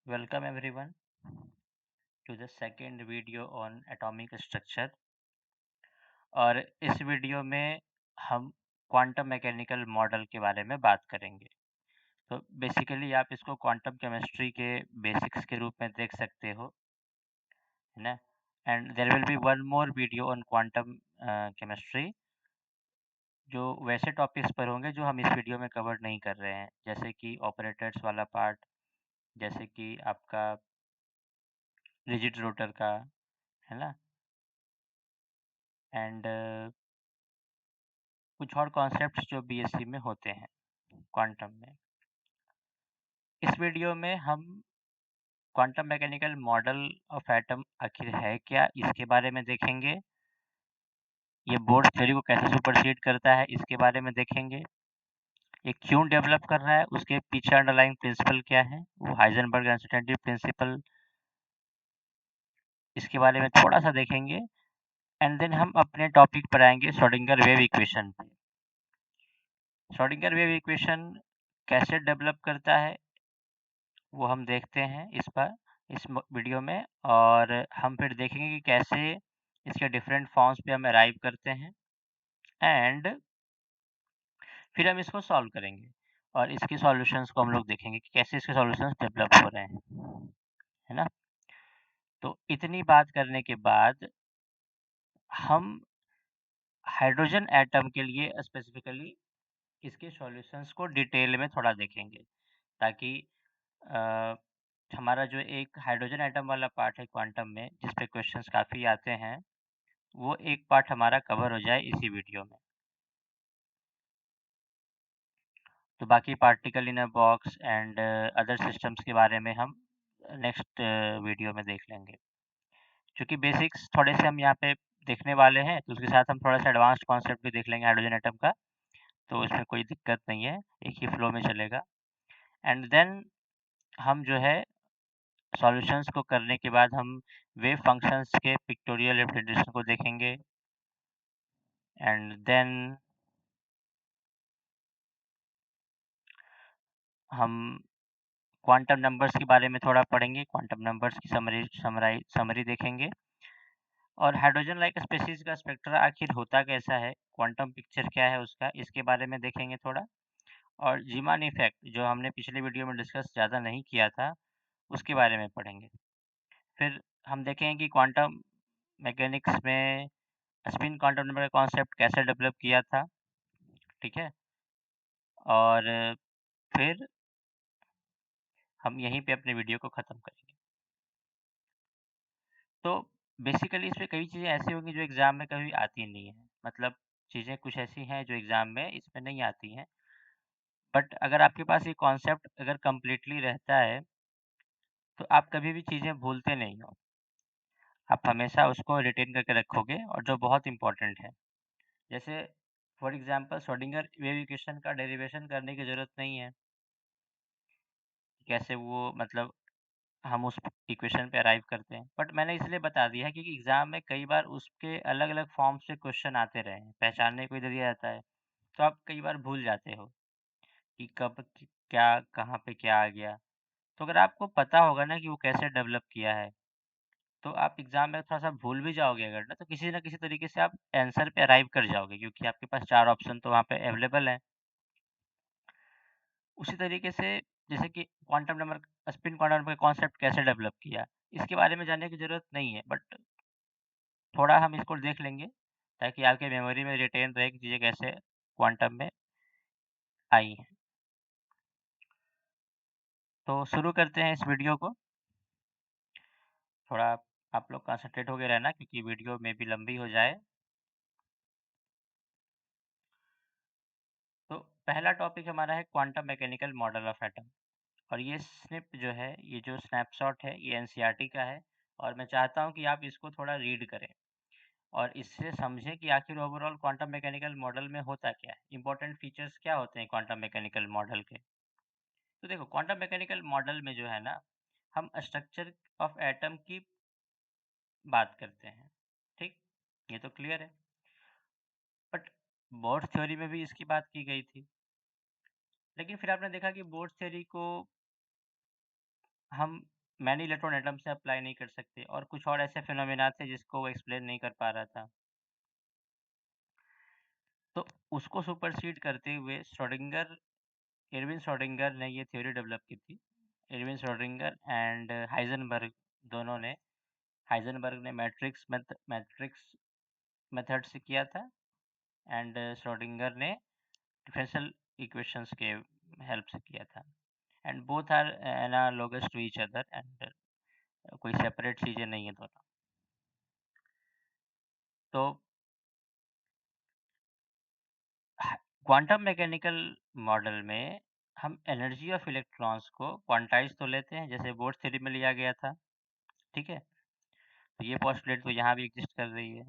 Welcome everyone to the second video on atomic structure। और इस video में हम क्वांटम मैकेनिकल मॉडल के बारे में बात करेंगे। तो बेसिकली आप इसको क्वांटम केमिस्ट्री के बेसिक्स के रूप में देख सकते हो, है ना। And there will be one more video on quantum chemistry जो वैसे टॉपिक्स पर होंगे जो हम इस वीडियो में कवर नहीं कर रहे हैं, जैसे कि ऑपरेटर्स वाला पार्ट, जैसे कि आपका रिजिड रोटर का, है ना। एंड कुछ और कॉन्सेप्ट्स जो बीएससी में होते हैं क्वांटम में। इस वीडियो में हम quantum mechanical model of atom आखिर है क्या, इसके बारे में देखेंगे। ये बोर्ड थ्योरी को कैसे सुपरसीड करता है, इसके बारे में देखेंगे। ये क्यों डेवलप कर रहा है, उसके पीछे अंडरलाइंग प्रिंसिपल क्या है, वो हाइजेनबर्ग अनसर्टेनिटी प्रिंसिपल, इसके बारे में थोड़ा सा देखेंगे। एंड देन हम अपने टॉपिक पर आएंगे श्रोडिंगर वेव इक्वेशन पे। श्रोडिंगर वेव इक्वेशन कैसे डेवलप करता है वो हम देखते हैं इस वीडियो में, और हम फिर देखेंगे कि कैसे इसके डिफरेंट फॉर्म्स पे हम अराइव करते हैं। एंड फिर हम इसको सॉल्व करेंगे और इसके सॉल्यूशंस को हम लोग देखेंगे कि कैसे इसके सॉल्यूशंस डेवलप हो रहे हैं, है ना। तो इतनी बात करने के बाद हम हाइड्रोजन एटम के लिए स्पेसिफिकली इसके सॉल्यूशंस को डिटेल में थोड़ा देखेंगे, ताकि अ, हमारा जो एक हाइड्रोजन एटम वाला पार्ट है क्वांटम में, जिस पे क्वेश्चंस काफ़ी आते हैं, वो एक पार्ट हमारा कवर हो जाए इसी वीडियो में। तो बाकी particle in a box and other systems के बारे में हम नेक्स्ट वीडियो में देख लेंगे। क्योंकि बेसिक्स थोड़े से हम यहाँ पे देखने वाले हैं, तो उसके साथ हम थोड़ा सा एडवांस्ड कॉन्सेप्ट भी देख लेंगे हाइड्रोजन एटम का, तो इसमें कोई दिक्कत नहीं है, एक ही फ्लो में चलेगा। एंड देन हम जो है सॉल्यूशंस को करने के बाद हम वेव फंक्शंस के पिक्टोरियल रिप्रेजेंटेशन को देखेंगे। एंड देन हम क्वांटम नंबर्स के बारे में थोड़ा पढ़ेंगे, क्वांटम नंबर्स की समरी देखेंगे, और हाइड्रोजन लाइक स्पेसीज का स्पेक्ट्रा आखिर होता कैसा है, क्वांटम पिक्चर क्या है उसका, इसके बारे में देखेंगे थोड़ा। और जीमान इफेक्ट जो हमने पिछले वीडियो में डिस्कस ज़्यादा नहीं किया था, उसके बारे में पढ़ेंगे। फिर हम देखेंगे कि क्वांटम मैकेनिक्स में स्पिन क्वांटम नंबर का कॉन्सेप्ट कैसे डेवलप किया था, ठीक है। और फिर हम यहीं पे अपने वीडियो को ख़त्म करेंगे। तो बेसिकली इसमें कई चीज़ें ऐसी होंगी जो एग्ज़ाम में कभी आती नहीं है, मतलब चीज़ें कुछ ऐसी हैं जो एग्ज़ाम में इसमें नहीं आती हैं। बट अगर आपके पास ये कॉन्सेप्ट अगर कंप्लीटली रहता है, तो आप कभी भी चीज़ें भूलते नहीं हो। आप हमेशा उसको रिटेन करके रखोगे, और जो बहुत इम्पोर्टेंट है, जैसे for example Schrodinger wave equation का डेरिवेशन करने की ज़रूरत नहीं है। कैसे वो मतलब हम उस इक्वेशन पे अराइव करते हैं, बट मैंने इसलिए बता दिया है क्योंकि एग्ज़ाम में कई बार उसके अलग-अलग फॉर्म से क्वेश्चन आते रहे हैं, पहचानने को इधर दिया जाता है, तो आप कई बार भूल जाते हो कि कब क्या कहाँ पे क्या आ गया। तो अगर आपको पता होगा ना कि वो कैसे डेवलप किया है, तो आप एग्ज़ाम में थोड़ा-सा भूल भी जाओगे अगर ना, तो किसी न किसी तरीके से आप आंसर पे अराइव कर जाओगे, क्योंकि आपके पास 4 ऑप्शन तो वहाँ पे अवेलेबल हैं। उसी तरीके से जैसे कि quantum number spin quantum number का कॉन्सेप्ट कैसे डेवलप किया, इसके बारे में जानने की ज़रूरत नहीं है, बट थोड़ा हम इसको देख लेंगे, ताकि आपके मेमोरी में रिटेन रहे कि चीज़ें कैसे क्वांटम में आई हैं। तो शुरू करते हैं इस वीडियो को। थोड़ा आप लोग कंसंट्रेट होके रहना, क्योंकि वीडियो में भी लंबी हो जाए। तो पहला टॉपिक हमारा है quantum mechanical model of atom. और ये स्निप जो है, ये जो स्नैपशॉट है, ये एनसीईआरटी का है, और मैं चाहता हूँ कि आप इसको थोड़ा रीड करें और इससे समझें कि आखिर ओवरऑल क्वांटम मैकेनिकल मॉडल में होता क्या है, इंपॉर्टेंट फीचर्स क्या होते हैं क्वांटम मैकेनिकल मॉडल के। तो देखो, क्वांटम मैकेनिकल मॉडल में जो है ना, हम स्ट्रक्चर ऑफ एटम की बात करते हैं, ठीक, ये तो क्लियर है। बट बोर्ड थ्योरी में भी इसकी बात की गई थी, लेकिन फिर आपने देखा कि बोर्ड थ्योरी को हम मैनी इलेक्ट्रॉन एटम से अप्लाई नहीं कर सकते, और कुछ और ऐसे फिनोमेना थे जिसको वो एक्सप्लेन नहीं कर पा रहा था। तो उसको सुपरसीड करते हुए एर्विन श्रोडिंगर ने ये थ्योरी डेवलप की थी। एर्विन श्रोडिंगर एंड हाइजेनबर्ग, दोनों ने। हाइजेनबर्ग ने मैट्रिक्स मेथड से किया था, एंड श्रोडिंगर ने डिफरेंशियल इक्वेशंस के हेल्प से किया था। And both are analogous to each other, and कोई सेपरेट चीज़ें नहीं है दोनों। तो क्वांटम मैकेनिकल मॉडल में हम एनर्जी ऑफ इलेक्ट्रॉन्स को क्वांटाइज तो लेते हैं, जैसे बोर्ड थ्योरी में लिया गया था, ठीक है। तो ये पोस्टुलेट तो यहाँ भी एग्जिस्ट कर रही है।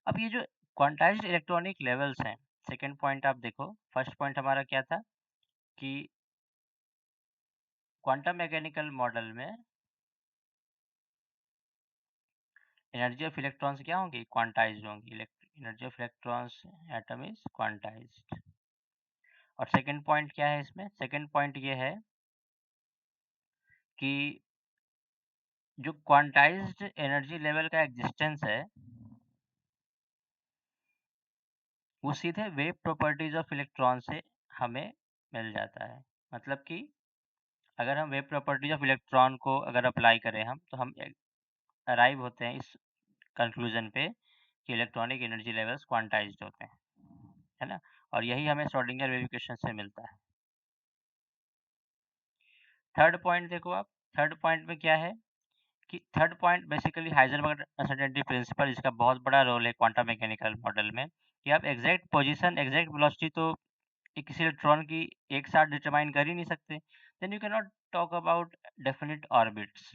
अब ये जो क्वांटाइज्ड इलेक्ट्रॉनिक लेवल्स हैं, सेकंड पॉइंट आप देखो। फर्स्ट पॉइंट हमारा क्या था कि क्वांटम मैकेनिकल मॉडल में एनर्जी ऑफ इलेक्ट्रॉन्स क्या होंगी? क्वांटाइज्ड होंगी। Energy of electrons atom is quantized. और सेकंड पॉइंट क्या है इसमें? सेकंड पॉइंट ये है कि जो क्वांटाइज्ड एनर्जी लेवल का एग्जिस्टेंस है, वो सीधे वेव प्रॉपर्टीज ऑफ इलेक्ट्रॉन से हमें मिल जाता है। मतलब कि अगर हम वेव प्रॉपर्टीज ऑफ इलेक्ट्रॉन को अगर अप्लाई करें तो हम अराइव होते हैं इस कंक्लूजन पे कि इलेक्ट्रॉनिक एनर्जी लेवल्स क्वांटाइज्ड होते हैं, है ना। और यही हमें श्रोडिंगर वेव इक्वेशन से मिलता है। थर्ड पॉइंट देखो आप। थर्ड पॉइंट में क्या है कि third point basically Heisenberg uncertainty principle, इसका बहुत बड़ा रोल है क्वांटम मैकेनिकल मॉडल में, कि आप एग्जैक्ट पोजीशन, एग्जैक्ट वेलोसिटी तो किसी इलेक्ट्रॉन की एक साथ डिटरमाइन कर ही नहीं सकते। Then you can not talk about definite orbits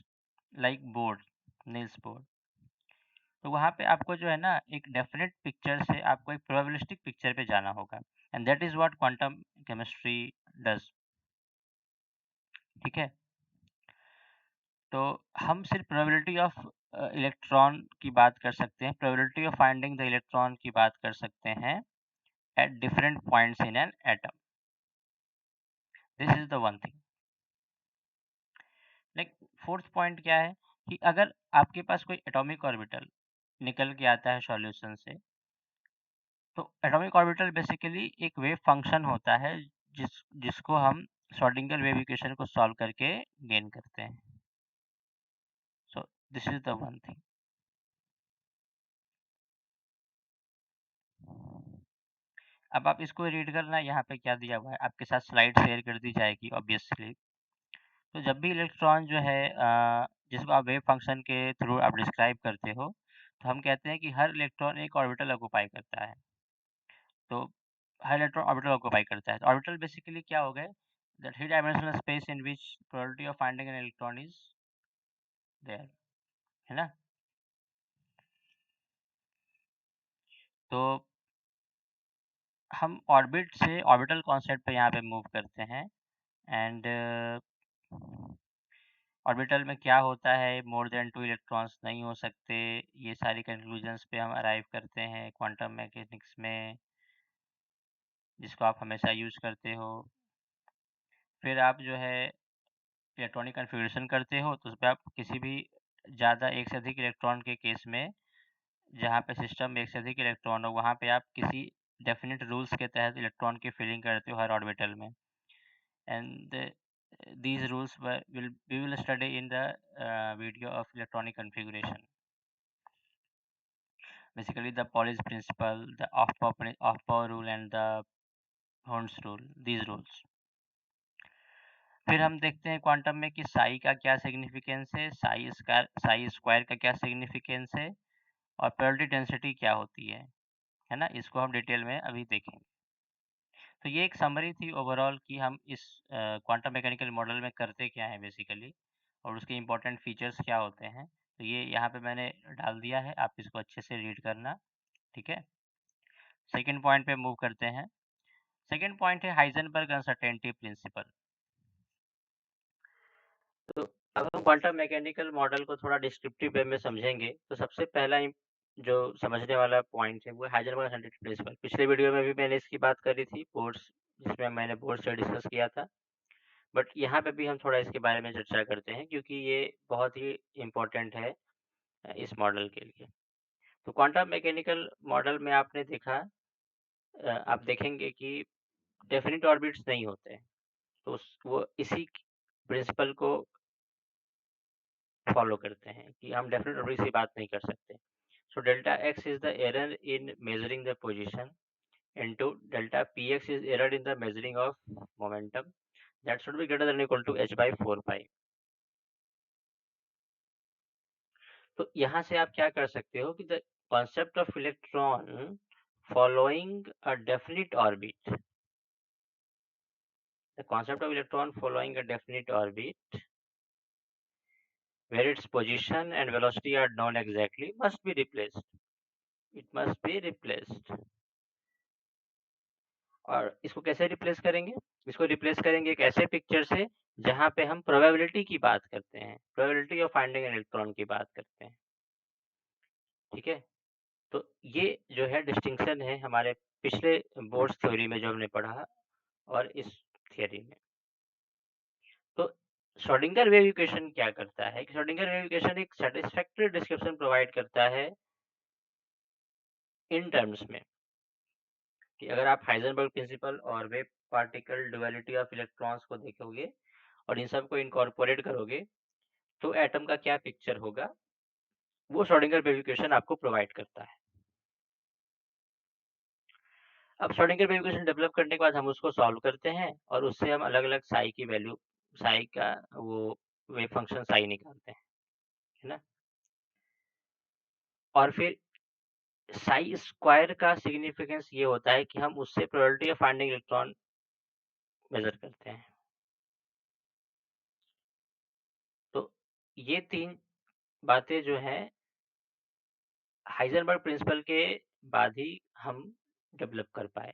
like Bohr, Niels Bohr. तो वहाँ पे आपको जो है ना, एक डेफिनेट पिक्चर से आपको एक प्रोबेबिलिस्टिक पिक्चर पे जाना होगा, and that is what quantum chemistry does, ठीक है। तो हम सिर्फ प्रोबेबिलिटी ऑफ इलेक्ट्रॉन की बात कर सकते हैं, probability of finding the electron की बात कर सकते हैं at different points in an atom. This is the one thing. Like fourth point क्या है कि अगर आपके पास कोई एटॉमिक ऑर्बिटल निकल के आता है सॉल्यूशन से, तो एटॉमिक ऑर्बिटल बेसिकली एक वेव फंक्शन होता है जिसको हम श्रोडिंगर वेव इक्वेशन को सॉल्व करके गेन करते हैं। सो this is the one thing. अब आप इसको रीड करना, यहाँ पे क्या दिया हुआ है, आपके साथ स्लाइड शेयर कर दी जाएगी ऑब्वियसली। तो जब भी इलेक्ट्रॉन जो है जिसको आप वेव फंक्शन के थ्रू आप डिस्क्राइब करते हो, तो हम कहते हैं कि हर इलेक्ट्रॉन एक ऑर्बिटल ऑक्यूपाई करता है। तो हर इलेक्ट्रॉन ऑर्बिटल ऑक्यूपाई करता है। तो ऑर्बिटल बेसिकली क्या हो गए? The three dimensional space in which probability of finding an electron is there, है ना। तो हम ऑर्बिट से ऑर्बिटल कॉन्सेप्ट पे यहाँ पे मूव करते हैं, एंड ऑर्बिटल में क्या होता है, मोर देन 2 इलेक्ट्रॉन्स नहीं हो सकते। ये सारी कंक्लूजन्स पे हम अराइव करते हैं क्वांटम मैकेनिक्स में, जिसको आप हमेशा यूज़ करते हो। फिर आप जो है इलेक्ट्रॉनिक कन्फिग्रेशन करते हो, तो उसपे आप किसी भी ज़्यादा एक से अधिक इलेक्ट्रॉन के केस में, जहाँ पे सिस्टम में एक से अधिक इलेक्ट्रॉन हो, वहाँ पे आप किसी डेफिनिट रूल्स के तहत इलेक्ट्रॉन की फिलिंग करते हो हर ऑर्बिटल में। And these rules we will study in the video of electronic configuration. Basically the Pauli's principle, the off-power rule, and the Horn's rule, these rules. फिर हम देखते हैं क्वांटम में कि साई का क्या सिग्निफिकेंस है, साई स्क्वायर का क्या सिग्निफिकेंस है, और प्रोबेबिलिटी डेंसिटी क्या होती है ना। इसको हम डिटेल में अभी देखेंगे। तो ये एक समरी थी ओवरऑल कि हम इस क्वांटम मैकेनिकल मॉडल में करते क्या है बेसिकली, और उसके इम्पोर्टेंट फीचर्स क्या होते हैं। तो ये यहाँ पे मैंने डाल दिया है, आप इसको अच्छे से रीड करना, ठीक है। सेकंड पॉइंट पे मूव करते हैं। सेकंड पॉइंट है हाइजेनबर्ग अनसर्टेनिटी प्रिंसिपल। तो अगर हम क्वांटम मैकेनिकल मॉडल को थोड़ा डिस्क्रिप्टिव वे में समझेंगे, तो सबसे पहला जो समझने वाला पॉइंट है वो हाइजेनबर्ग अनसर्टेनिटी प्रिंसिपल। पिछले वीडियो में भी मैंने इसकी बात करी थी, बोर्ड्स, जिसमें मैंने बोर्ड से डिस्कस किया था। बट यहाँ पे भी हम थोड़ा इसके बारे में चर्चा करते हैं क्योंकि ये बहुत ही इम्पोर्टेंट है इस मॉडल के लिए। तो क्वांटम मैकेनिकल मॉडल में आपने देखा, आप देखेंगे कि डेफिनिट ऑर्बिट्स नहीं होते हैं, तो वो इसी प्रिंसिपल को फॉलो करते हैं कि हम डेफिनेट ऑर्बिट की बात नहीं कर सकते। So delta x is the error in measuring the position into delta px is error in the measuring of momentum that should be greater than or equal to h by 4 pi। तो यहाँ से आप क्या कर सकते हो कि the concept of electron following a definite orbit, the concept of electron following a definite orbit where its position and velocity are known exactly must be replaced, it must be replaced। और इसको कैसे replace करेंगे? इसको replace करेंगे एक ऐसे picture से जहाँ पे हम प्रोबेबिलिटी की बात करते हैं, probability of finding an electron की बात करते हैं। ठीक है, तो ये जो है डिस्टिंक्शन है हमारे पिछले बोर्ड्स थ्योरी में जो हमने पढ़ा और इस थियरी में। तो श्रोडिंगर वेव इक्वेशन क्या करता है कि श्रोडिंगर वेव इक्वेशन एक सैटिस्फैक्टरी डिस्क्रिप्शन प्रोवाइड करता है इन टर्म्स में कि अगर आप हाइजेनबर्ग प्रिंसिपल और wave particle duality of electrons को देखोगे और इन सब को इनकॉर्पोरेट करोगे तो एटम का क्या पिक्चर होगा, वो श्रोडिंगर वेव इक्वेशन आपको प्रोवाइड करता है। अब श्रोडिंगर वेव इक्वेशन डेवलप करने के बाद हम उसको सॉल्व करते हैं और उससे हम अलग अलग साई की वैल्यू, साई का वो वेव फंक्शन साई निकालते हैं, है ना। और फिर साई स्क्वायर का सिग्निफिकेंस ये होता है कि हम उससे probability of finding electron measure करते हैं। तो ये तीन बातें जो है हाइजेनबर्ग प्रिंसिपल के बाद ही हम डेवलप कर पाए।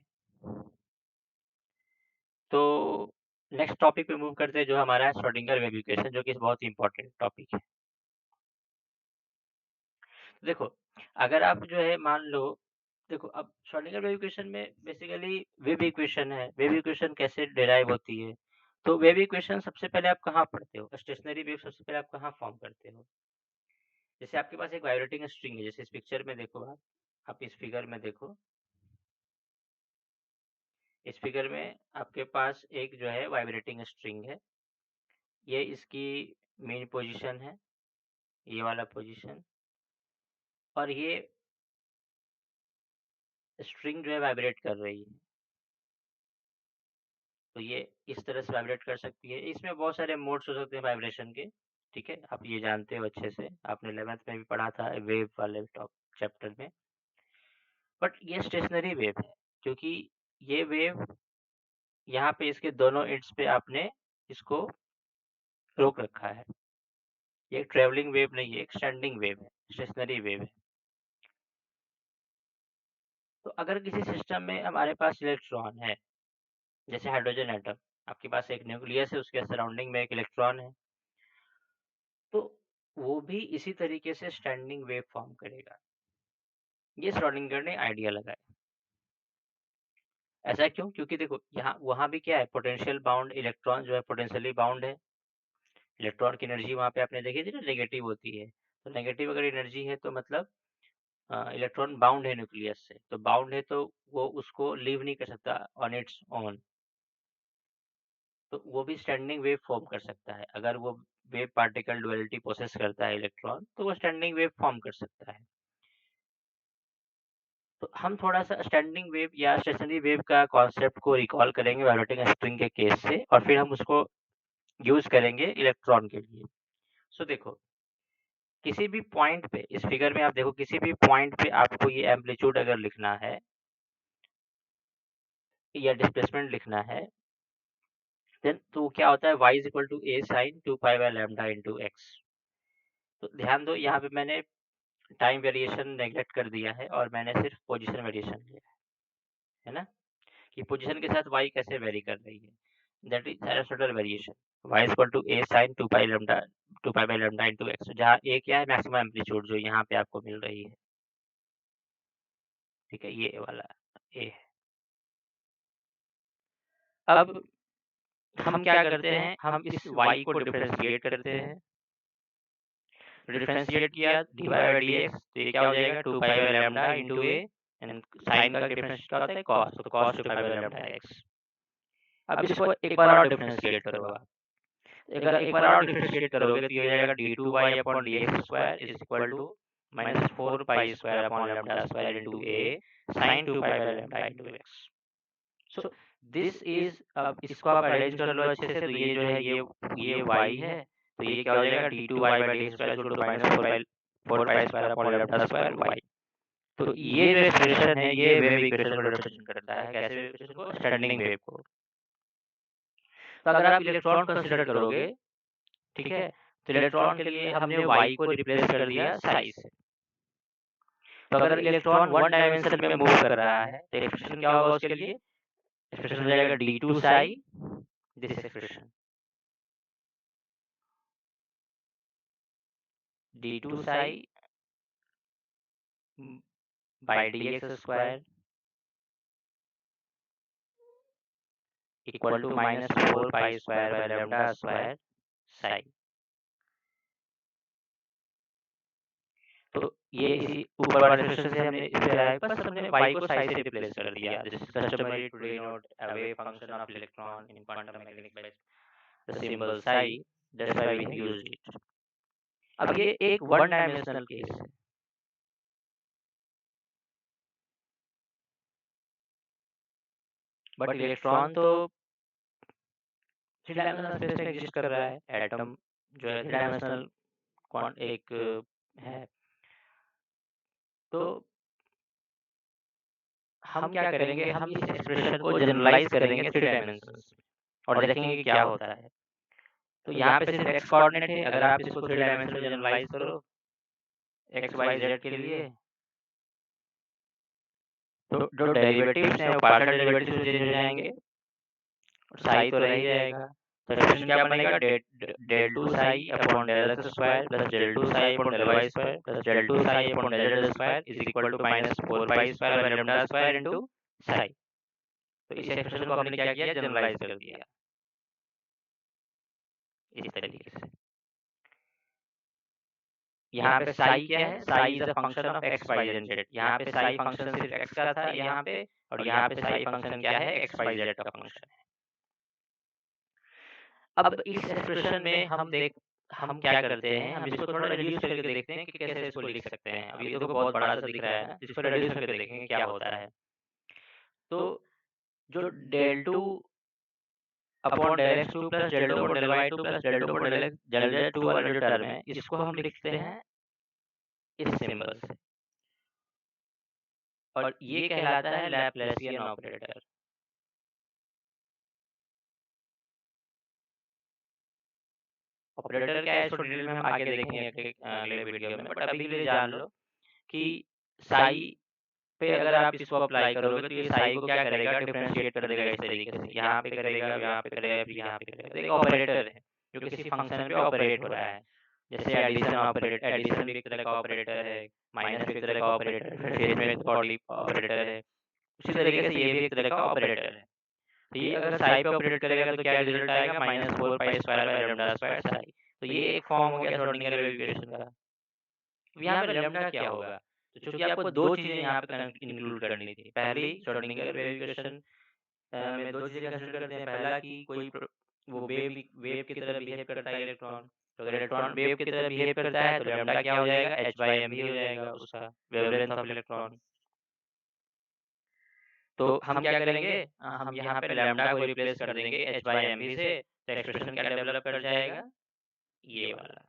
तो नेक्स्ट टॉपिक पे मूव करते हैं जो हमारा है श्रोडिंगर वेव इक्वेशन, जो कि बहुत ही इंपॉर्टेंट टॉपिक है। देखो, अगर आप जो है मान लो, देखो अब श्रोडिंगर वेव इक्वेशन में बेसिकली वेव इक्वेशन है। वेव इक्वेशन कैसे डिराइव होती है? तो वेव इक्वेशन सबसे पहले आप कहाँ पढ़ते हो? स्टेशनरी वेव सबसे पहले आप कहाँ फॉर्म करते हो? जैसे आपके पास एक वाइब्रेटिंग स्ट्रिंग है, जैसे इस पिक्चर में देखो आप इस फिगर में देखो, इस फिगर में आपके पास एक जो है वाइब्रेटिंग स्ट्रिंग है, ये इसकी मेन पोजीशन है, ये वाला पोजीशन, और ये स्ट्रिंग जो है वाइब्रेट कर रही है। तो ये इस तरह से वाइब्रेट कर सकती है। इसमें बहुत सारे मोड्स हो सकते हैं वाइब्रेशन के, ठीक है, आप ये जानते हो अच्छे से, आपने 11th में भी पढ़ा था वेव वाले टॉप चैप्टर में। बट ये स्टेशनरी वेव है क्योंकि ये वेव यहाँ पे इसके दोनों एंड्स पे आपने इसको रोक रखा है। ये ट्रेवलिंग वेव नहीं है, एक स्टैंडिंग वेव है, स्टेशनरी वेव है। तो अगर किसी सिस्टम में हमारे पास इलेक्ट्रॉन है, जैसे हाइड्रोजन एटम, आपके पास एक न्यूक्लियस है, उसके सराउंडिंग में एक इलेक्ट्रॉन है, तो वो भी इसी तरीके से स्टैंडिंग वेव फॉर्म करेगा। ये श्रोडिंगर ने आइडिया लगाया। ऐसा क्यों? क्योंकि देखो यहाँ वहाँ भी क्या है, पोटेंशियल बाउंड इलेक्ट्रॉन जो है पोटेंशियली बाउंड है। इलेक्ट्रॉन की एनर्जी वहाँ पे आपने देखी थी ना, नेगेटिव होती है। तो नेगेटिव अगर एनर्जी है तो मतलब इलेक्ट्रॉन बाउंड है न्यूक्लियस से, तो बाउंड है तो वो उसको लीव नहीं कर सकता ऑन इट्स ओन, तो वो भी स्टैंडिंग वेव फॉर्म कर सकता है। अगर वो वेव पार्टिकल डुअलिटी प्रोसेस करता है इलेक्ट्रॉन, तो वो स्टैंडिंग वेव फॉर्म कर सकता है। तो हम थोड़ा सा स्टैंडिंग वेव या स्टेशनरी वेव का कॉन्सेप्ट को रिकॉल करेंगे वाइब्रेटिंग स्ट्रिंग के केस से, और फिर हम उसको यूज करेंगे इलेक्ट्रॉन के लिए। सो देखो, किसी भी पॉइंट पे, इस फिगर में आप देखो, किसी भी पॉइंट पे आपको ये एम्पलीट्यूड अगर लिखना है या डिस्प्लेसमेंट लिखना है, देन तो क्या होता है, y is equal to a sin 2 pi by lambda into X. तो ध्यान दो, यहाँ पे मैंने टाइम वेरिएशन नेग्लेक्ट कर दिया है और मैंने सिर्फ पोजीशन वेरिएशन लिया है ना, कि पोजीशन के साथ y कैसे वेरी कर रही है, that is sinusoidal variation. y is equal to a sin 2 pi by lambda into X, जहाँ a क्या है, मैक्सिमम एम्पलीट्यूड जो यहाँ पे आपको मिल रही है, ठीक है, ये वाला a है। अब हम क्या करते हैं, हम इस y को डिफरेंशिएट करते हैं। डिफरेंशिएट किया dy बाय dx, तो ये क्या हो जाएगा 2 pi by lambda into a, and sine का डिफरेंशिएट क्या होता है cos, तो cos 2 pi by lambda x। अब इसको एक बार और डिफरेंशिएट करो आप। अगर एक बार और डिफरेंशिएट करोगे तो ये हो जाएगा d2y upon dx square is equal to minus 4 pi square upon lambda square into a sin 2 pi by lambda into x। So this is, अब इसको आप अरेंज कर लो अच्छे से, तो ये जो है ये y है, तो ये क्या हो जाएगा d2y by dx square is equal to minus 4 pi square upon lambda square y। तो ये जो एक्सप्रेशन है ये वेव इक्वेशन को रिप्रेजेंट करता है। कैसे वेव इक्वेशन को? स्टैंडिंग वेव को। तो अगर आप इलेक्ट्रॉन कंसीडर करोगे, ठीक है, तो इलेक्ट्रॉन के लिए हमने y को रिप्लेस कर दिया साई से। तो अगर इलेक्ट्रॉन वन डायमेंशन में मूव कर रहा है तो एक्सप्रेशन क्या होगा उसके लिए? एक्सप्रेशन हो जाएगा d2 psi, this expression d2 psi by dx square equal to minus 4 pi square by lambda square psi. तो ये इसी ऊपर वाले एक्सप्रेशन से हमने इस पे आया, बस हमने y को साई से रिप्लेस कर दिया। This is customary to denote a wave function of electron in quantum mechanics by the symbol psi, that's why we have used it. अब ये एक वन डायमेंशनल केस है। बट इलेक्ट्रॉन तो थ्री डायमेंशनल स्पेस में exist कर रहा है। Atom जो है थ्री डायमेंशनल एक है। तो हम क्या करेंगे, हम इस एक्सप्रेशन को जनरलाइज करेंगे थ्री डायमेंशंस और देखेंगे कि क्या होता है। तो यहाँ पे सिर्फ x कोऑर्डिनेट है, अगर आप इसको थ्री डायमेंशन में जनरलाइज करो x y z के लिए, तो जो डेरिवेटिव्स हैं वो पार्शियल डेरिवेटिव्स चेंज हो जाएंगे और साई तो रह ही जाएगा। तो एक्सप्रेशन क्या बनेगा, del two psi upon del x square plus del two psi upon del y square plus del two psi upon del z square is equal to minus 4 pi square by lambda square into psi. तो इस expression को हमने क्या किया, generalise कर दिया इस तरीके से। यहाँ पे साई क्या है, psi is a function of x y and z. यहाँ पे साई फंक्शन सिर्फ एक्स का था यहाँ पे, और यहाँ पे साई फंक्शन क्या है, एक्स वाई जेड का फंक्शन है। अब इस एक्सप्रेशन में हम क्या करते हैं, हम इसको थोड़ा रिड्यूस करके देखते हैं कि कैसे इसको लिख सकते हैं। अब ये तो बहुत बड़ा सा दिख रहा है ना, इसको रिड्यूस करके देखेंगे क्या होता है। तो जो del two upon del x two plus del two upon del y two plus del two upon del z two वाला जो टर्म है, इसको हम लिखते हैं इस सिंबल से, और ये कहलाता है लैप्लासियन ऑपरेटर। ऑपरेटर क्या है इसको डिटेल में हम आगे देखेंगे अगले वीडियो में, बट अभी के लिए जान लो कि साई पे अगर आप इसको अप्लाई करोगे तो ये साई को क्या करेगा, डिफरेंशिएट कर देगा इस तरीके से। यहाँ पे करेगा, यहाँ पे करेगा, फिर यहाँ पे करेगा। तो एक ऑपरेटर है जो किसी फंक्शन पे ऑपरेट हो रहा है। जैसे एडिशन ऑपरेटर, एडिशन भी एक तरह का ऑपरेटर है, माइनस भी एक तरह का ऑपरेटर है, फेज में ऑपरेटर है। उसी तरीके से ये भी एक तरह का ऑपरेटर है। तो ये अगर साई पे ऑपरेट करेगा तो क्या रिजल्ट आएगा, minus 4 pi square by lambda square psi. तो ये एक फॉर्म हो गया श्रोडिंगर वेव इक्वेशन का। यहाँ पे लैम्डा क्या होगा, तो चूंकि आपको दो चीजें यहाँ पे इंक्लूड करनी थी। पहली, श्रोडिंगर वेव इक्वेशन में दो चीजें कंसीडर करते हैं। पहला कि कोई वो वेव की तरह बिहेव करता है इलेक्ट्रॉन। तो अगर इलेक्ट्रॉन वेव की तरह बिहेव करता है तो लैम्डा क्या हो जाएगा, h/m ही हो जाएगा उसका वेवलेंथ ऑफ इलेक्ट्रॉन। तो हम क्या करेंगे, हम यहाँ पे लैम्डा को रिप्लेस कर देंगे h/mv से, तो एक्सप्रेशन क्या डेवलप कर जाएगा, ये वाला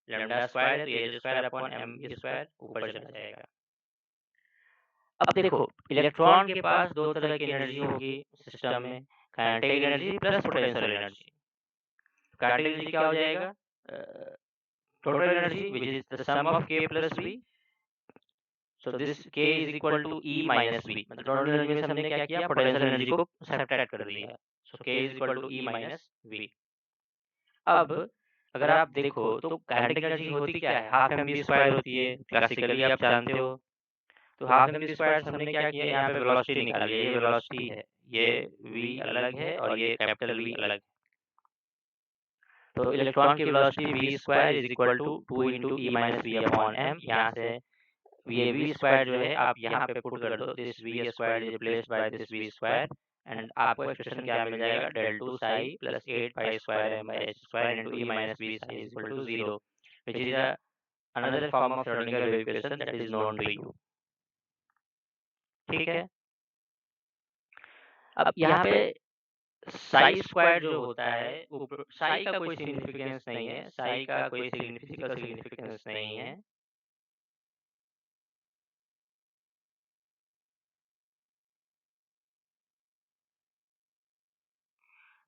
लैम्डा स्क्वायर है तो h square upon m square ऊपर चला जाएगा। अब देखो इलेक्ट्रॉन के पास दो तरह की एनर्जी होगी सिस्टम में, kinetic energy plus potential energy. Kinetic energy क्या हो जाएगा, total energy which is the sum of k plus v। So this k is equal to e minus v। मतलब टोटल एनर्जी में हमने क्या किया, पोटेंशियल एनर्जी को सब्ट्रैक्ट कर दिया। So k is equal to e minus v। अब अगर आप देखो तो काइनेटिक एनर्जी होती क्या है, हाफ mv स्क्वायर होती है, क्लासिकली आप जानते हो। तो हाफ mv स्क्वायर हमने क्या किया, यहाँ पे वेलोसिटी निकाली है, ये वेलोसिटी है, ये v अलग है और ये कैपिटल V अलग है। तो इलेक्ट्रॉन की velocity v square is equal to 2 into e minus v upon m. यहाँ से ये v स्क्वायर जो है आप यहाँ पे पुट कर दो, this v square is replaced by this v square, and आपको एक्सप्रेशन क्या मिल जाएगा, del 2 psi प्लस 8 pi स्क्वायर m by h square into e minus v psi is equal to 0, which is another form of Schrödinger wave equation that is known to you। ठीक है, अब यहाँ पे साई स्क्वायर जो होता है, साई का कोई सिग्निफिकेंस नहीं है, साई का कोई फिजिकल सिग्निफिकेंस नहीं है।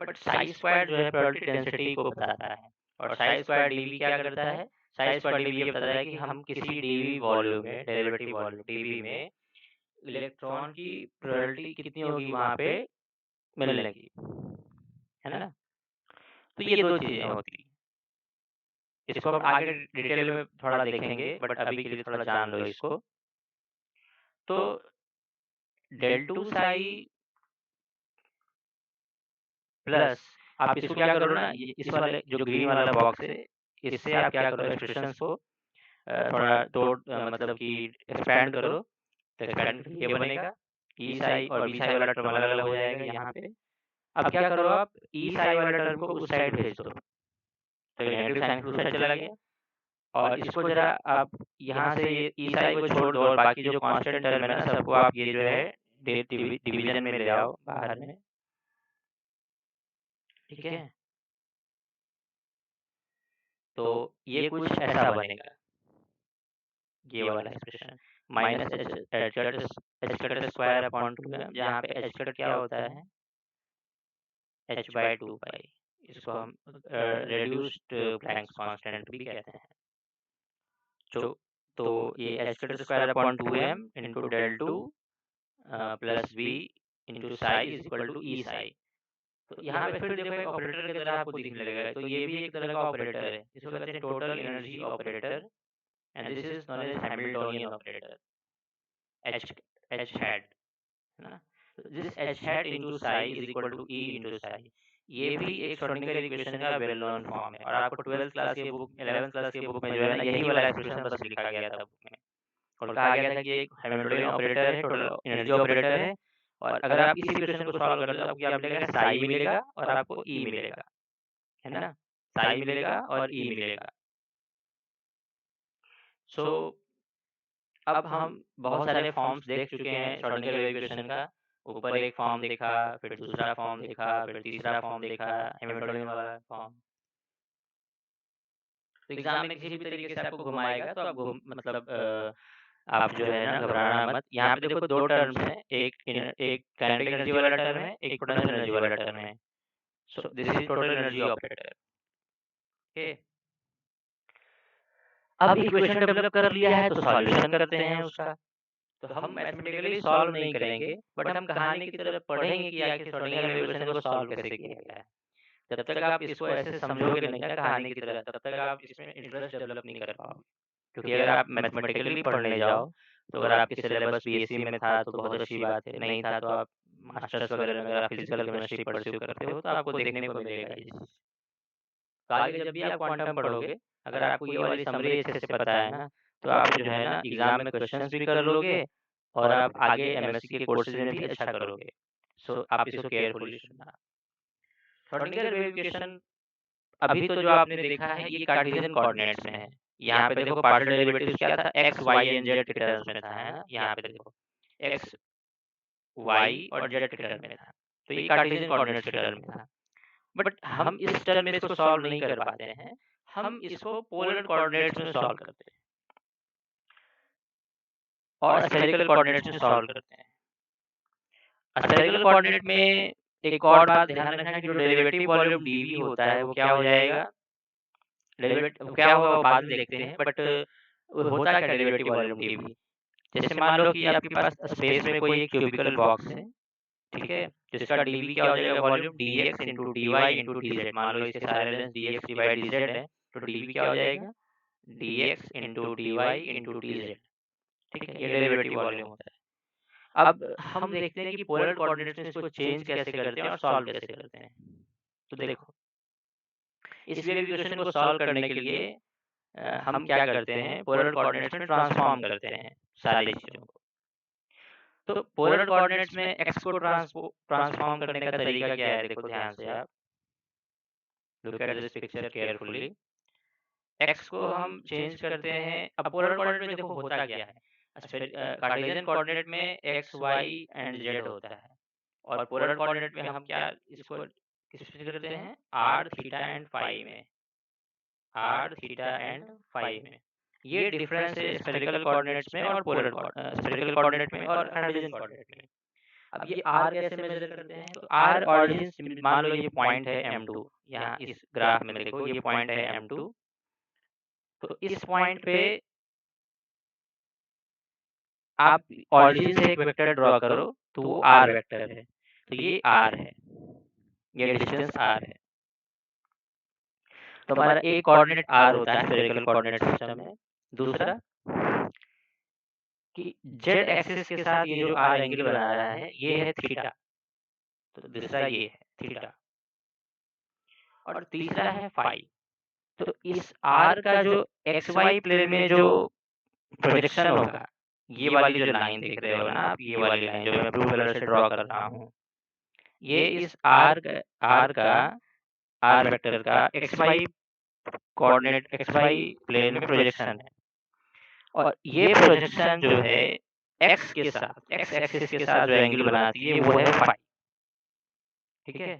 बट साई स्क्वायर जो है प्रोबेबिलिटी डेंसिटी को बताता है, और साई स्क्वायर डीवी क्या करता है, साई स्क्वायर डीवी ये बताता है कि हम किसी डीवी वॉल्यूम में, डेरिवेटिव वॉल्यूम डीवी में इलेक्ट्रॉन की प्रोबेबिलिटी कितनी होगी वहां पे मिलने की, है ना। तो ये दो चीजें होती है, इसको हम आगे डिटेल में थोड़ा देखेंगे, बट अभी के लिए थोड़ा जान लो इसको। तो del 2 psi प्लस आप इसको क्या करो ना, इस वाले जो ग्रीन वाला बॉक्स है, इससे आप क्या करो, एक्सप्रेशंस को थोड़ा तोड़ मतलब कि एक्सपैंड करो, तो एक्सपैंड ये बनेगा ई साई और बी साई वाला टर्म अलग अलग हो जाएगा यहाँ पे। अब क्या करो, आप ई साई वाला टर्म को उस साइड भेज दो, तो नेगेटिव साइन उस साइड चला गया, और इसको जरा आप यहाँ से ये ई साई को छोड़ दो और बाकी जो कांस्टेंट टर्म है ना सबको आप ये जो है डिवीजन में ले आओ बाहर में, ठीक है। तो ये कुछ ऐसा बनेगा, ये वाला expression minus H cut square upon 2m, जहाँ पे एच कट क्या होता है, h by 2 पाई, इसको हम रेड्यूस्ड प्लैंक्स कांस्टेंट भी कहते हैं। तो ये h cut square upon 2m into del 2 plus v into psi is equal to E psi. तो यहाँ पे फिर देखो एक ऑपरेटर की तरह आपको दिखने लगेगा, तो ये भी एक तरह का ऑपरेटर है, इसको कहते हैं total energy operator, and this is known as Hamiltonian operator, h hat, है ना। This h hat into psi is equal to e into psi, ये भी एक श्रोडिंगर इक्वेशन का वेल नोन फॉर्म है, और आपको 12th क्लास के बुक 11th क्लास के बुक में जो है ना यही वाला एक्सप्रेशन बस लिखा गया था बुक में, और कहा गया था कि एक हैमिल्टोनियन ऑपरेटर है, टोटल एनर्जी ऑपरेटर है, और अगर आप इस इक्वेशन को सॉल्व करते हो आपको क्या मिलेगा, साई मिलेगा और आपको ई मिलेगा, है ना, साई मिलेगा और ई मिलेगा। सो अब हम बहुत सारे फॉर्म्स देख चुके हैं श्रोडिंगर वेव इक्वेशन का, ऊपर एक फॉर्म देखा, फिर दूसरा फॉर्म देखा, फिर तीसरा फॉर्म देखा, हैमिल्टोनियन वाला फॉर्म। तो एग्जाम में किसी भी तरीके से आपको घुमाएगा तो आप मतलब आप जो है ना घबराना मत, यहाँ पे देखो दो टर्म्स हैं, एक काइनेटिक एनर्जी वाला टर्म है, एक पोटेंशियल एनर्जी वाला टर्म है। So this is total energy operator, okay. अब इक्वेशन डेवलप कर लिया है तो सॉल्यूशन करते हैं उसका, तो हम मैथमेटिकली सॉल्व नहीं करेंगे, बट हम कहानी की तरफ पढ़ेंगे कि आखिर श्रोडिंगर वेव इक्वेशन को सॉल्व कैसे किया गया है। जब तक आप इसको ऐसे समझोगे नहीं ना कहानी की तरह, तब तक आप इसमें इंटरेस्ट डेवलप नहीं कर पाओगे, क्योंकि अगर आप मैथमेटिकली पढ़ने जाओ, तो अगर आपके सिलेबस बीएससी में था तो बहुत अच्छी बात है, नहीं था तो आप मास्टर्स वगैरह में अगर आप फिजिकल केमिस्ट्री परस्यू करते हो तो आपको देखने को मिलेगा ये चीज। तो आगे जब भी आप क्वांटम पढ़ोगे, अगर आपको ये वाली समरी अच्छे से पता है ना, तो आप जो है ना एग्जाम में क्वेश्चंस भी कर लोगे और आप आगे एमएससी के कोर्सेज में भी अच्छा करोगे। सो आप इसको केयरफुली सुनना। श्रोडिंगर वेव इक्वेशन अभी तो जो आपने देखा है ये कार्टेशियन कोऑर्डिनेट्स में है, यहाँ पे देखो पार्शियल डेरिवेटिव्स क्या था, x y एंड z के टर्म्स में था, है ना, यहाँ पे देखो x y और z के टर्म में था, तो ये कार्टेशियन कोऑर्डिनेट्स के टर्म में था। बट हम इस टर्म में इसको सॉल्व नहीं कर पाते हैं, हम इसको पोलर कोऑर्डिनेट्स में सॉल्व करते हैं और स्फेरिकल कोऑर्डिनेट्स में सॉल्व करते हैं। स्फेरिकल कोऑर्डिनेट में एक और बात ध्यान रखना कि जो डेरिवेटिव वॉल्यूम dv होता है वो क्या हो जाएगा, डेरिवेटिव क्या होगा वो बाद में देखते हैं, बट होता क्या डेरिवेटिव वॉल्यूम dv, जैसे मान लो कि आपके पास स्पेस में कोई एक क्यूबिकल बॉक्स है, ठीक है, जिसका dv क्या हो जाएगा, volume dx into dy into dz, मान लो इसके सारे लेंस dx डिवाइड dz है, तो dv क्या हो जाएगा, dx into dy into dz, ठीक है, ये डेरिवेटिव वॉल्यूम होता है। अब हम देखते हैं कि पोलर कोऑर्डिनेट्स में इसको चेंज कैसे करते हैं और सॉल्व कैसे करते हैं। तो देखो, इस वेव इक्वेशन को सॉल्व करने के लिए हम क्या करते हैं, पोलर कोऑर्डिनेट्स में ट्रांसफॉर्म करते हैं सारी चीज़ों को। तो पोलर कोऑर्डिनेट्स में एक्स को ट्रांसफॉर्म करने का तरीका क्या है, देखो ध्यान से आप look at this picture carefully. X को हम चेंज करते हैं, अब पोलर कोऑर्डिनेट में देखो होता क्या है, कार्टेशियन कोऑर्डिनेट में एक्स वाई एंड जेड होता है, और पोलर कोऑर्डिनेट में हम क्या इसको किस पे करते हैं, आर थीटा एंड फाई में, आर थीटा एंड फाई में। ये डिफरेंस है स्फेरिकल कोऑर्डिनेट्स में और पोलर स्फेरिकल कोऑर्डिनेट में और कार्टेशियन कोऑर्डिनेट में। अब ये आर कैसे मेजर करते हैं, तो आर ऑरिजिन, मान लो ये पॉइंट है m2, यहाँ इस ग्राफ में देखो ये पॉइंट है m2, तो इस पॉइंट पे आप ऑरिजिन से एक वेक्टर ड्रॉ करो तो वो आर वेक्टर है, तो ये आर है, ये डिस्टेंस आर है। तो हमारा एक कोऑर्डिनेट आर होता है स्फेरिकल कोऑर्डिनेट सिस्टम में। दूसरा कि जेड एक्सिस के साथ ये जो आर एंगल बना रहा है ये है थीटा, तो दूसरा ये है थीटा, और तीसरा है फाई। तो इस आर का जो एक्स वाई प्लेन में जो प्रोजेक्शन होगा, ये वाली जो लाइन देख रहे हो ना आप, ये वाली लाइन जो मैं ब्लू कलर से ड्रॉ कर रहा हूँ, ये इस आर का आर वेक्टर का x y coordinate, x y plane में प्रोजेक्शन है, और ये प्रोजेक्शन जो है एक्स के साथ, एक्स एक्सिस के साथ जो एंगल बनाती है वो है फाई। ठीक है,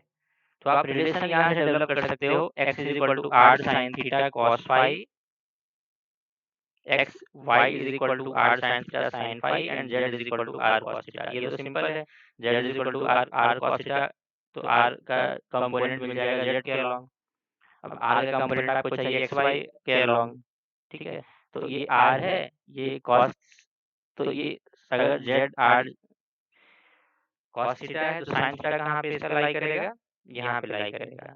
तो आप रिलेशन यहाँ से डेवलप कर सकते हो, x is equal to r sine theta cos phi, x y is equal to r sine theta sine phi, and z is equal to r cos theta. ये तो सिंपल है, z is equal to r cos theta, तो r का component मिल जाएगा z के along. अब are का कंपोनेंट आपको चाहिए एक्स वाई के अलोंग। ठीक है, तो ये आर है, ये कॉस, तो ये अगर जेड आर कॉस थीटा है तो साइन थीटा कहाँ पे इसका लाई करेगा, यहाँ पे लाई करेगा,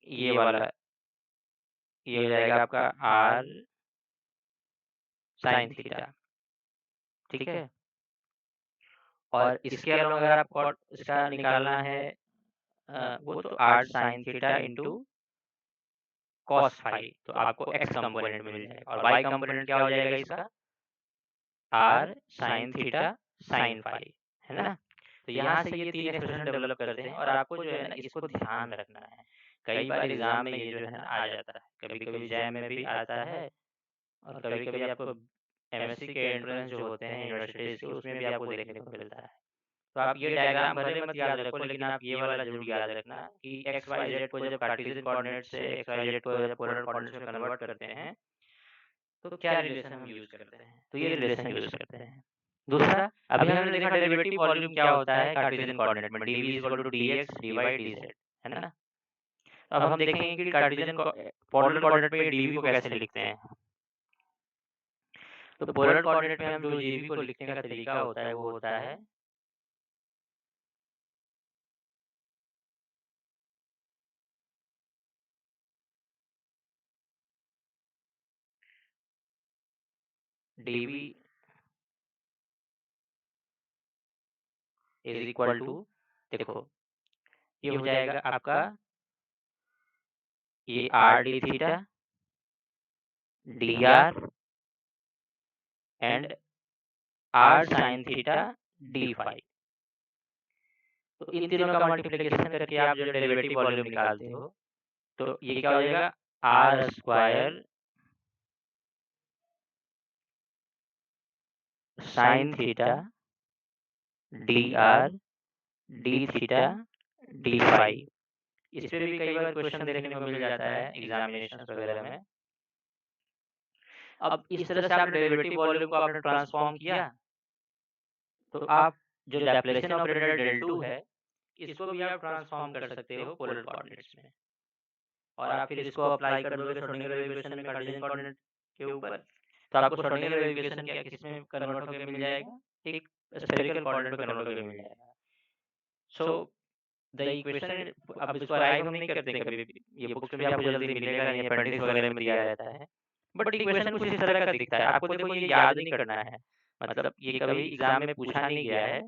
ये वाला, ये हो जाएगा आपका आर साइन थीटा। ठीक है, और इसके अलावा अगर आपको इसका निकालना है वो तो r sine theta into cos phi, तो आपको एक्स कंपोनेंट मिल जाएगा, और वाई कंपोनेंट क्या हो जाएगा इसका, r sine theta sine phi, है ना। तो यहाँ से ये तीन एक्सप्रेशन डेवलप करते हैं, और आपको जो है ना इसको ध्यान रखना है, कई बार एग्जाम में ये जो है ना आ जाता है, कभी कभी जैम में भी आता है, और कभी कभी आपको एमएससी के एंट्रेंस जो होते हैं यूनिवर्सिटीज के, उसमें भी आपको देखने को मिलता है। तो आप ये डायग्राम भले मत याद रखो, लेकिन आप ये वाला जरूर याद रखना कि एक्स वाई जेड को जब कार्टेशियन कोऑर्डिनेट से एक्स वाई जेड को जब पोलर कोऑर्डिनेट में कन्वर्ट करते हैं तो क्या रिलेशन हम यूज करते हैं, तो ये रिलेशन यूज करते हैं। दूसरा, अभी हमने देखा डेरिवेटिव वॉल्यूम क्या होता है कार्टेशियन कोऑर्डिनेट में, dv is equal to dx dy dz, है ना। अब हम देखेंगे कि कार्टेशियन पोलर कोऑर्डिनेट में dv को कैसे लिखते हैं। तो पोलर कोऑर्डिनेट में हम जो dv को लिखने का तरीका होता है वो होता है dv इज इक्वल टू, देखो ये हो जाएगा आपका ये r d theta d r and r sine theta d phi. तो इन तीनों का मल्टीप्लिकेशन करके आप जो डेरिवेटिव वॉल्यूम निकालते हो, तो ये क्या हो जाएगा, r square sine theta d r d theta d phi. इस पे भी कई बार क्वेश्चन देखने को मिल जाता है एग्जामिनेशन वगैरह में। अब इस तरह से आपने डेरिवेटिव वॉल्यूम को आपने ट्रांसफॉर्म किया, तो आप जो लैप्लेसियन ऑपरेटर डेल 2 है इसको भी आप ट्रांसफॉर्म कर सकते हो पोलर कोऑर्डिनेट्स में, और आप फिर इसको अप्लाई कर दोगे श्रोडिंगर वेव इक्वेशन में कार्टेशियन कोऑर्डिनेट के ऊपर, तो आपको श्रोडिंगर वेव इक्वेशन क्या किसमें कन्वर्ट होकर मिल जाएगा, एक स्फेरिकल कोऑर्डिनेट में कन्वर्ट होकर मिल जाएगा। सो द इक्वेशन, अब इसको अराइव हम नहीं करते कभी भी, ये बुक्स में भी आपको जल्दी मिलेगा, ये अपेंडिक्स वगैरह में दिया रहता है, बट इक्वेशन कुछ इस तरह का दिखता है, आपको देखो ये याद नहीं करना है, मतलब ये कभी एग्जाम में पूछा नहीं गया है।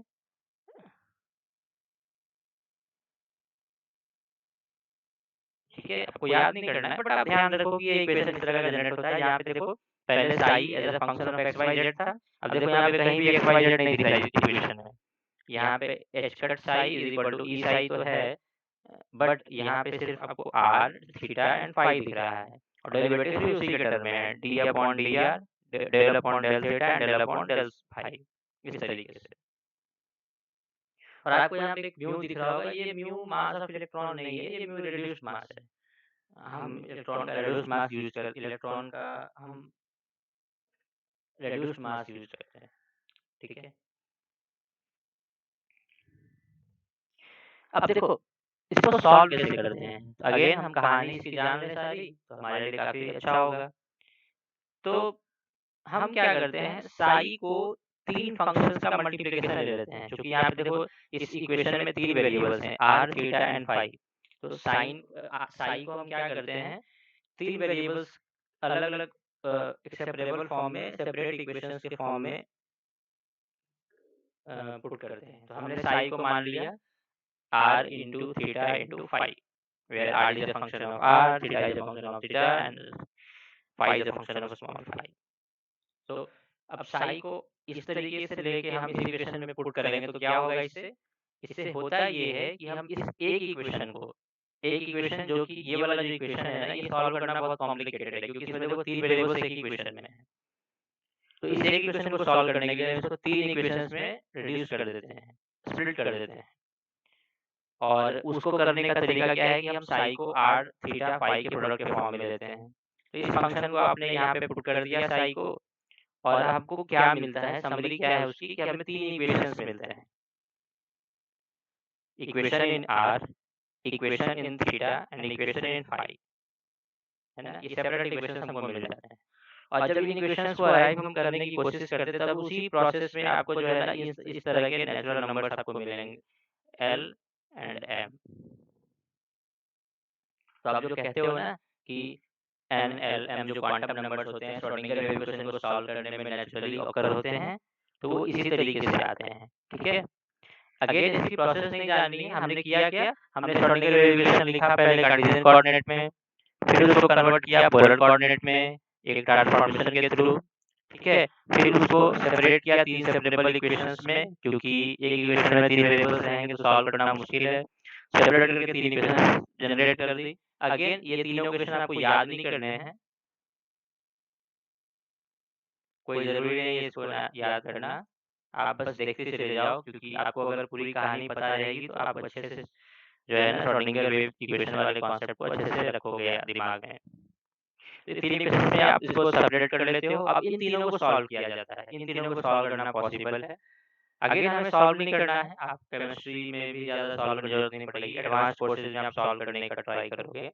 ठीक है, आपको याद नहीं करना है, बट आप ध्यान रखो कि ये इक्वेशन इस तरह का जनरेट होता है। यहाँ पे देखो पहले psi as a function of x y z था। अब देखो यहाँ पे कहीं भी एक्स वाई जेड नहीं दिख रहा है इक्वेशन में। यहाँ पे h cut psi is equal to E psi तो है, बट यहाँ पे सिर्फ आपको आर थीटा एंड फाई दिख रहा है, और डेरिवेटिव भी उसी के टर्म में है, d upon d r, del upon del theta and del upon del phi, इस तरीके से। और आपको यहाँ पे एक म्यू दिख रहा होगा, ये म्यू मास ऑफ इलेक्ट्रॉन नहीं है, ये म्यू रिड्यूस्ड मास है। हम इलेक्ट्रॉन का रिड्यूस्ड मास यूज कर इलेक्ट्रॉन का हम रिड्यूस्ड मास यूज करते हैं। ठीक है, अब देखो इसको सॉल्व कैसे करते हैं। अगेन हम कहानी इसकी जान ले सारी तो हमारे लिए काफी अच्छा होगा। तो हम क्या करते हैं, साई को 3 फंक्शंस का मल्टीप्लिकेशन ले लेते हैं, क्योंकि यहाँ पे देखो इस इक्वेशन में 3 वेरिएबल्स हैं, आर थीटा एंड फाई। तो साइन साई को हम क्या करते हैं, 3 वेरिएबल्स अलग अलग सेपरेबल फॉर्म में, सेपरेट इक्वेशंस के फॉर्म में पुट करते हैं। तो हमने साई को मान लिया r into theta into phi, where r is a function of r, theta is a function of theta, and phi is a function of small phi. तो अब साई को इस तरीके से लेके हम इस इक्वेशन में पुट करेंगे तो क्या होगा इससे, इससे होता ये है कि हम इस एक इक्वेशन को, एक इक्वेशन जो कि ये वाला जो इक्वेशन है ना, ये सॉल्व करना बहुत कॉम्प्लिकेटेड है, क्योंकि इसमें देखो 3 वेरिएबल्स एक इक्वेशन में है। तो इस एक इक्वेशन को सॉल्व करने के लिए इसको 3 इक्वेशंस में रिड्यूस कर देते हैं, स्प्लिट कर देते हैं। और उसको करने का तरीका क्या है कि हम साई को आर थीटा फाई के प्रोडक्ट के फॉर्म में ले लेते हैं। तो इस फंक्शन को आपने यहाँ पे पुट कर दिया साई को, और आपको क्या मिलता है, समरी क्या है उसकी, कि हमें 3 इक्वेशंस मिलते हैं, equation in r, equation in theta and equation in phi, है ना। ये सेपरेट इक्वेशंस हमको मिल जाते हैं। और जब इन इक्वेशंस को अराइव हम करने की कोशिश करते हैं, तब उसी प्रोसेस में आपको जो है ना इस तरह के नेचुरल नंबर्स आपको मिलेंगे, एल एंड एम। तो आप जो कहते हो ना कि एन एल एम जो क्वांटम नंबर्स होते हैं, श्रोडिंगर वेव इक्वेशन को सॉल्व करने में नेचुरली ऑकर होते हैं, तो वो इसी तरीके से आते हैं। ठीक है, अगेन इसकी प्रोसेस नहीं जाननी है, हमने किया क्या, हमने श्रोडिंगर वेव इक्वेशन लिखा पहले कार्टेशियन कोऑर्डिनेट में, फिर उसको कन्वर्ट किया पोलर कोऑर्डिनेट में एक ट्रांसफॉर्मेशन के थ्रू। ठीक है, फिर उसको सेपरेट किया 3 सेपरेबल इक्वेशंस में, क्योंकि एक इक्वेशन में 3 वेरिएबल्स रहेंगे तो सॉल्व करना मुश्किल है। सेपरेट करके 3 इक्वेशन जनरेट कर दी। अगेन ये तीनों इक्वेशन आपको याद नहीं करने हैं, कोई जरूरी नहीं है इसको याद करना, आप बस देखते चले जाओ, क्योंकि आपको अगर पूरी कहानी पता रहेगी तो आप अच्छे से जो है ना श्रोडिंगर वेव इक्वेशन वाले कॉन्सेप्ट को अच्छे से रखोगे दिमाग में। तो 3 इक्वेशन में आप इसको सेपरेट कर लेते हो। अब इन तीनों को सॉल्व किया जाता है, इन तीनों को सॉल्व करना पॉसिबल है। अगेन हमें सॉल्व नहीं करना है, आप केमिस्ट्री में भी ज़्यादा सॉल्व करने की जरूरत नहीं पड़ेगी, एडवांस कोर्सेज में आप सॉल्व करने का ट्राई करोगे।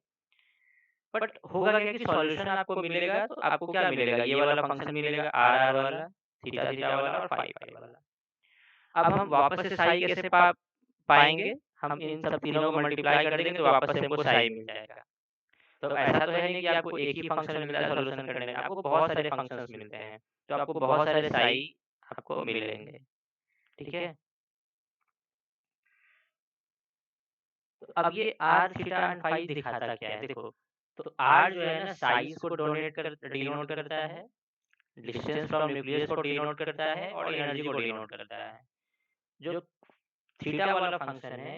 बट होगा क्या कि सॉल्यूशन आपको मिलेगा तो आपको क्या मिलेगा, ये वाला फंक्शन मिलेगा आर आर वाला, थीटा थीटा वाला और फाई फाई वाला। अब हम वापस से साई कैसे पाएंगे, हम इन सब तीनों को मल्टीप्लाई कर देंगे तो वापस से हमको साई मिल जाएगा। तो ऐसा तो है नहीं कि आपको एक ही फंक्शन मिलता है सॉल्यूशन करने में, आपको बहुत सारे फंक्शंस मिलते हैं, तो आपको बहुत सारे साई आपको मिलेंगे। ठीक है, तो अब ये आर थीटा एंड फाई दिखाता क्या है, देखो तो आर जो है ना साइज को डिनोट करता है, डिस्टेंस फ्रॉम न्यूक्लियस को डिनोट करता है और एनर्जी को डिनोट करता है। जो थीटा वाला फंक्शन है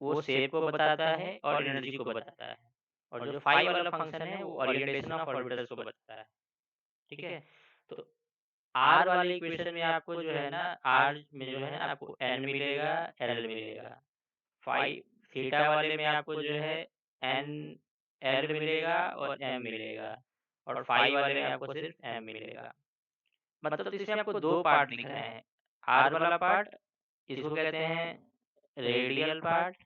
वो शेप को बताता है और एनर्जी को बताता है, और जो फाई वाला फंक्शन है वो ओरिएंटेशन ऑफ ऑर्बिटल्स को बताता है। ठीक है, तो आर वाले इक्वेशन में आपको जो है ना, आर में जो है ना आपको एन मिलेगा, एल मिलेगा। फाई थीटा वाले में आपको जो है एन एल मिलेगा और एम मिलेगा, और फाई वाले में आपको सिर्फ एम मिलेगा। मतलब इसमें आपको 2 पार्ट लिख रहे हैं, आर वाला पार्ट इसको कहते हैं रेडियल पार्ट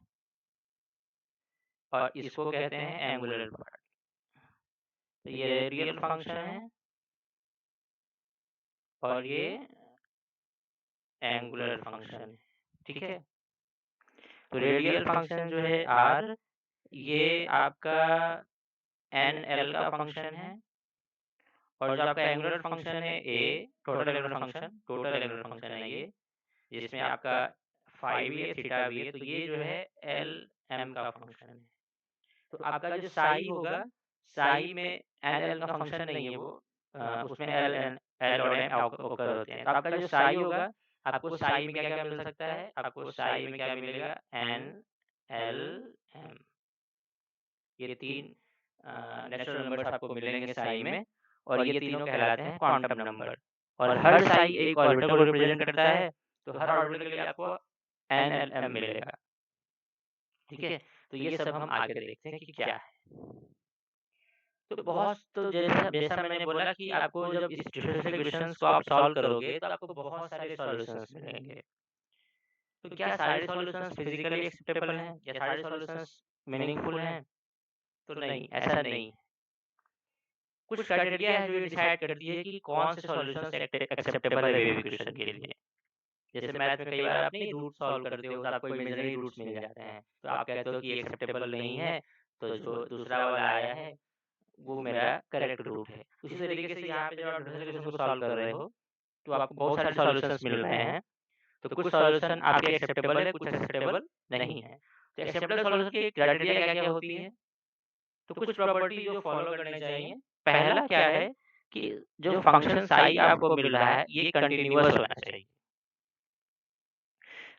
और इसको कहते हैं एंगुलर पार्ट। तो ये रेडियल फंक्शन है और ये एंगुलर फंक्शन है। ठीक है, तो रेडियल फंक्शन जो है आर, ये आपका एन एल का फंक्शन है, और जो आपका एंगुलर फंक्शन है ए, टोटल एंगुलर फंक्शन है ये, जिसमें आपका फाई भी है, थीटा भी है, तो ये जो है एल एम का फंक्शन है। तो आपका जो साई होगा, साई में एन एल का फंक्शन नहीं है वो, उसमें एल और एम ओकर होते हैं। तो आपका जो साई होगा, आपको साई में क्या क्या मिल सकता है? आपको साई में क्या मिलेगा? एन एल एम, ये तीन नेचुरल नंबर्स आपको मिलेंगे साई में, और ये तीनों कहलाते हैं क्वांटम नंबर। और हर साई एक ऑर्बिटल को रिप्रेजेंट करता है, तो हर ऑर्बिटल के लिए आपको एन एल एम मिलेगा। ठीक है, तो ये सब हम आगे देखते हैं कि क्या है। तो बहुत, तो जैसा जैसा मैंने बोला कि आपको जब इस डिफरेंशियल इक्वेशंस को आप सॉल्व करोगे तो आपको बहुत सारे सॉल्यूशंस मिलेंगे। तो क्या सारे सॉल्यूशंस फिजिकली एक्सेप्टेबल हैं या सारे सॉल्यूशंस मीनिंगफुल हैं? तो नहीं, ऐसा नहीं। कुछ क्राइटेरिया है जो ये डिसाइड करती है कि कौन से सॉल्यूशंस एक्सेप्टेबल है वेव इक्वेशन के लिए। जैसे मैथ में कई बार आप नहीं रूट सॉल्व करते हो तो आपको इमेजिनरी रूट्स मिल जाते हैं, तो आप कहते हो कि एक्सेप्टेबल नहीं है, तो जो दूसरा वाला आया है वो मेरा करेक्ट रूट है। उसी तरीके से यहाँ पे जब आप डिफरेंशियल इक्वेशन को सॉल्व कर रहे हो तो आपको बहुत सारे सॉल्यूशंस मिल रहे हैं, तो कुछ सॉल्यूशन आपके एक्सेप्टेबल है, कुछ एक्सेप्टेबल नहीं है। तो एक्सेप्टेबल सॉल्यूशन की क्राइटेरिया क्या क्या होती है? तो कुछ प्रॉपर्टी जो फॉलो करने चाहिए। पहला क्या है कि जो फंक्शन साई आपको मिल रहा है ये कंटिन्यूअस होना चाहिए।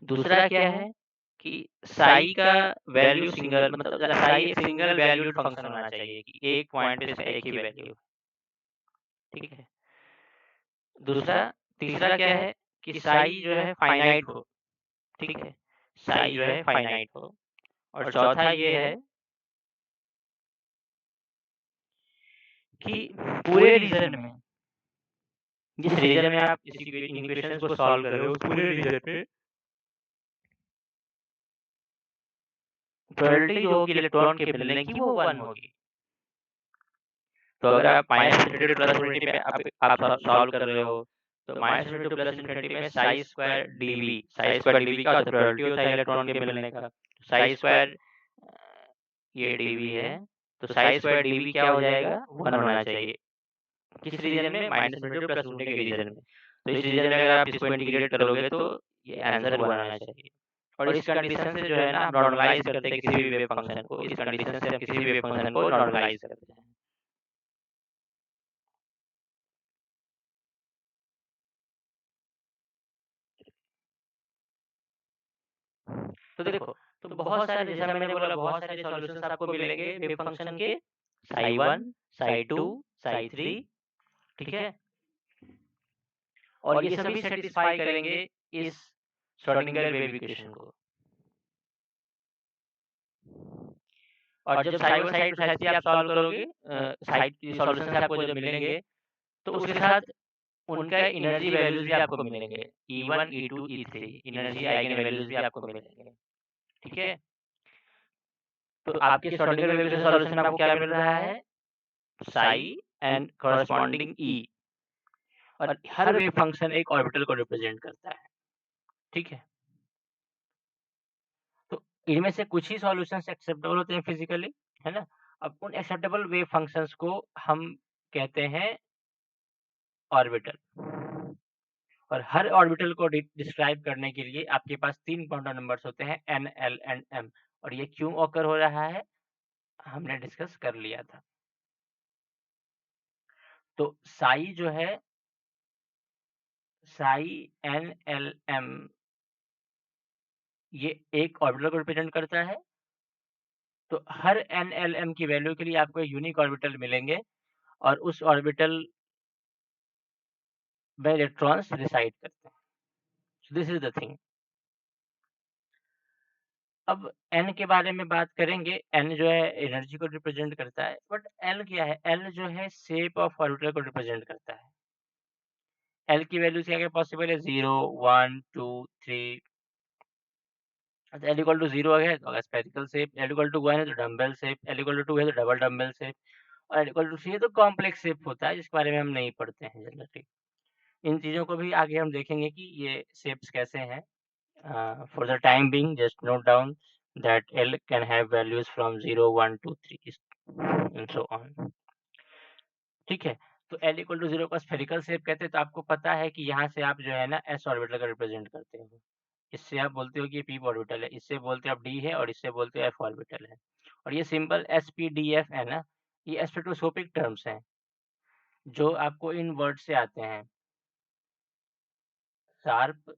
दूसरा क्या है कि साई का वैल्यू सिंगल, मतलब साई एक सिंगल वैल्यूड फंक्शन होना चाहिए कि एक पॉइंट पे इसका एक ही वैल्यू। ठीक है। तीसरा क्या है कि साई जो है फाइनाइट हो। ठीक है, साई जो है फाइनाइट हो। और चौथा ये है कि पूरे रीजन में, जिस रीजन में आप इस इक्वेशंस को सॉल्व कर रहे हो, उस पूरे रीजन पे प्रोबेबिलिटी जो होगी इलेक्ट्रॉन के मिलने की वो 1 होगी। तो अगर आप -∞ प्लस ∞ पे आप सॉल्व कर रहे हो, तो -∞ प्लस ∞ में साई स्क्वायर डीवी का प्रोबेबिलिटी होता है इलेक्ट्रॉन के मिलने का। साई स्क्वायर ये डीवी है, तो साई स्क्वायर डीवी क्या हो जाएगा? 1 होना चाहिए। किस रीजन में? -∞ प्लस ∞ के रीजन में। तो इस रीजन में अगर आप इसको इंटीग्रेट करोगे तो ये आंसर 1 आना चाहिए। और इस कंडीशन से जो है ना, हम नॉर्मलाइज करते हैं किसी भी वेव फंक्शन को। इस कंडीशन से हम किसी भी वेव फंक्शन को नॉर्मलाइज करते हैं। तो देखो, तो बहुत सारे, जैसा मैंने बोला, बहुत सारे सॉल्यूशंस आपको मिलेंगे वेव फंक्शन के, साई 1, साई 2, साई 3। ठीक है, और ये सभी सेटिस्फाई करेंगे इस श्रोडिंगर वेव इक्वेशन को। और जब साई 1, साई 2, साई 3 आप सॉल्व करोगे, साई सॉल्यूशंस आपको जो मिलेंगे, तो उसके साथ उनका एनर्जी वैल्यूज भी आपको मिलेंगे, E1, E2, E3 energy eigen values भी आपको मिलेंगे। ठीक है, तो आपके श्रोडिंगर वेव इक्वेशन सॉल्यूशन में आपको क्या मिल रहा है? साई एंड कॉरस्पॉन्डिंग ई, और हर वेव फंक्शन एक ऑर्बिटल को रिप्रेजेंट करता है। ठीक है, तो इनमें से कुछ ही सॉल्यूशंस एक्सेप्टेबल होते हैं फिजिकली, है ना? अब उन एक्सेप्टेबल वेव फंक्शंस को हम कहते हैं ऑर्बिटल। और हर ऑर्बिटल को डिस्क्राइब करने के लिए आपके पास 3 क्वांटम नंबर्स होते हैं, n, l एंड m। और ये क्यों ऑकर हो रहा है हमने डिस्कस कर लिया था। तो साई जो है, साई n, l, m, ये एक ऑर्बिटल को रिप्रेजेंट करता है। तो हर n, l, m की वैल्यू के लिए आपको एक यूनिक ऑर्बिटल मिलेंगे, और उस ऑर्बिटल में इलेक्ट्रॉन्स रिसाइड करते हैं। सो दिस इज द थिंग। अब n के बारे में बात करेंगे। n जो है एनर्जी को रिप्रेजेंट करता है, बट l क्या है? l जो है शेप ऑफ ऑर्बिटल को रिप्रेजेंट करता है। l की वैल्यूज क्या क्या पॉसिबल है? 0, 1, 2, 3। अच्छा, l इक्वल टू 0 है तो spherical shape, l equal to 1 है तो dumbbell shape, l equal to 2 है तो डबल डम्बल शेप, और l इक्वल टू 3 है तो कॉम्प्लेक्स शेप होता है, जिसके बारे में हम नहीं पढ़ते हैं जनरली। इन चीज़ों को भी आगे हम देखेंगे कि ये शेप्स कैसे हैं। For the time being, just note down that L can have values from 0, 1, 2, 3 and so on. ठीक है, तो L इक्वल टू 0 का स्फेरिकल शेप कहते हैं, तो आपको पता है कि यहाँ से आप जो है ना s ऑर्बिटल का रिप्रेजेंट करते हो। इससे आप बोलते हो कि ये p ऑर्बिटल है, इससे बोलते हो आप d है और इससे बोलते हो f ऑर्बिटल है। और ये symbol s p d f है ना, ये स्पेक्ट्रोस्कोपिक टर्म्स हैं जो आपको इन वर्ड से आते हैं। शार्प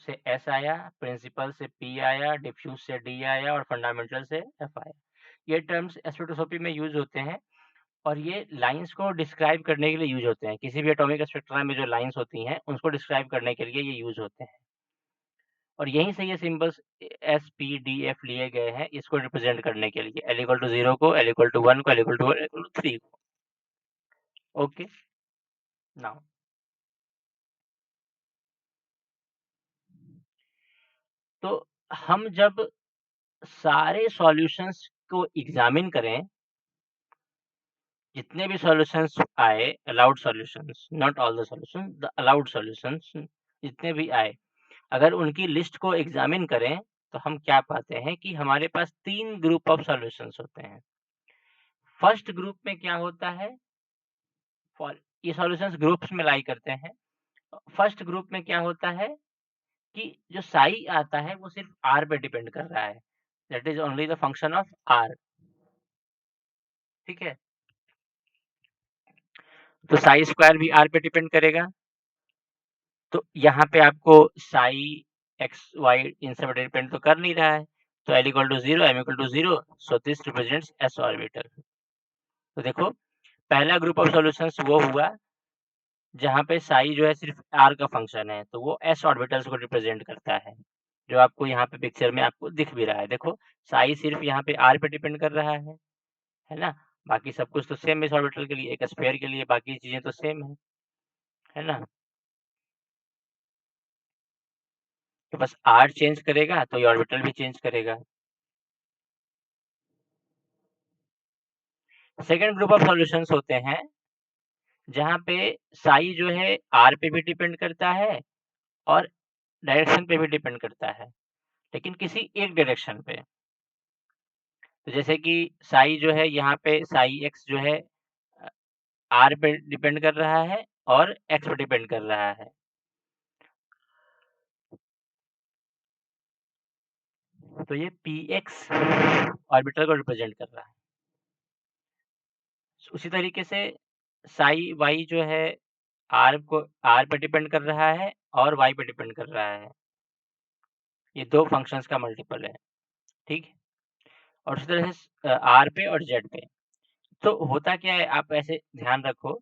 से S आया, प्रिंसिपल से P आया, डिफ्यूज से D आया और फंडामेंटल से F आया। ये टर्म्स स्पेक्ट्रोस्कोपी में यूज होते हैं और ये लाइंस को डिस्क्राइब करने के लिए यूज होते हैं। किसी भी एटॉमिक स्पेक्ट्रा में जो लाइंस होती हैं उनको डिस्क्राइब करने के लिए ये यूज होते हैं। और यहीं से ये symbols S p D F लिए गए हैं इसको रिप्रेजेंट करने के लिए, L इक्वल टू 0 को, L इक्वल टू 1 को, L इक्वल टू 3 को। ओके, नाउ तो हम जब सारे सॉल्यूशंस को एग्जामिन करें, जितने भी सॉल्यूशंस आए, allowed solutions, not all the solutions, the allowed solutions जितने भी आए, अगर उनकी लिस्ट को एग्जामिन करें तो हम क्या पाते हैं कि हमारे पास 3 ग्रुप ऑफ सॉल्यूशंस होते हैं। फर्स्ट ग्रुप में क्या होता है, ये सॉल्यूशंस ग्रुप्स में लाई करते हैं। फर्स्ट ग्रुप में क्या होता है कि जो साई आता है वो सिर्फ r पे डिपेंड कर रहा है, that is only the function of r। ठीक है, तो साई स्क्वायर भी r पे डिपेंड करेगा। तो यहाँ पे आपको साई एक्स वाई इन सब डिपेंड तो कर नहीं रहा है, तो L equal to 0, M equal to 0, so this represents s orbital. तो देखो, पहला ग्रुप ऑफ सॉल्यूशंस वो हुआ जहाँ पे साई जो है सिर्फ r का फंक्शन है, तो वो s ऑर्बिटल्स को रिप्रेजेंट करता है, जो आपको यहाँ पे पिक्चर में आपको दिख भी रहा है। देखो, साई सिर्फ यहाँ पे r पे डिपेंड कर रहा है ना? बाकी सब कुछ तो सेम है इस ऑर्बिटल के लिए, एक स्फीयर के लिए बाकी चीजें तो सेम है ना? तो बस r चेंज करेगा तो ये ऑर्बिटल भी चेंज करेगा। सेकेंड ग्रुप ऑफ सॉल्यूशंस होते हैं जहाँ पे साई जो है r पे भी डिपेंड करता है और डायरेक्शन पे भी डिपेंड करता है, लेकिन किसी एक डायरेक्शन पे। तो जैसे कि साई जो है यहाँ पे साई एक्स जो है r पे डिपेंड कर रहा है और x पे डिपेंड कर रहा है। तो ये px ऑर्बिटल को रिप्रेजेंट कर रहा है। उसी तरीके से साई y जो है r पे डिपेंड कर रहा है और y पे डिपेंड कर रहा है। ये दो फंक्शंस का मल्टीपल है, ठीक? और उसी तरह से r पे और z पे। तो होता क्या है, आप ऐसे ध्यान रखो,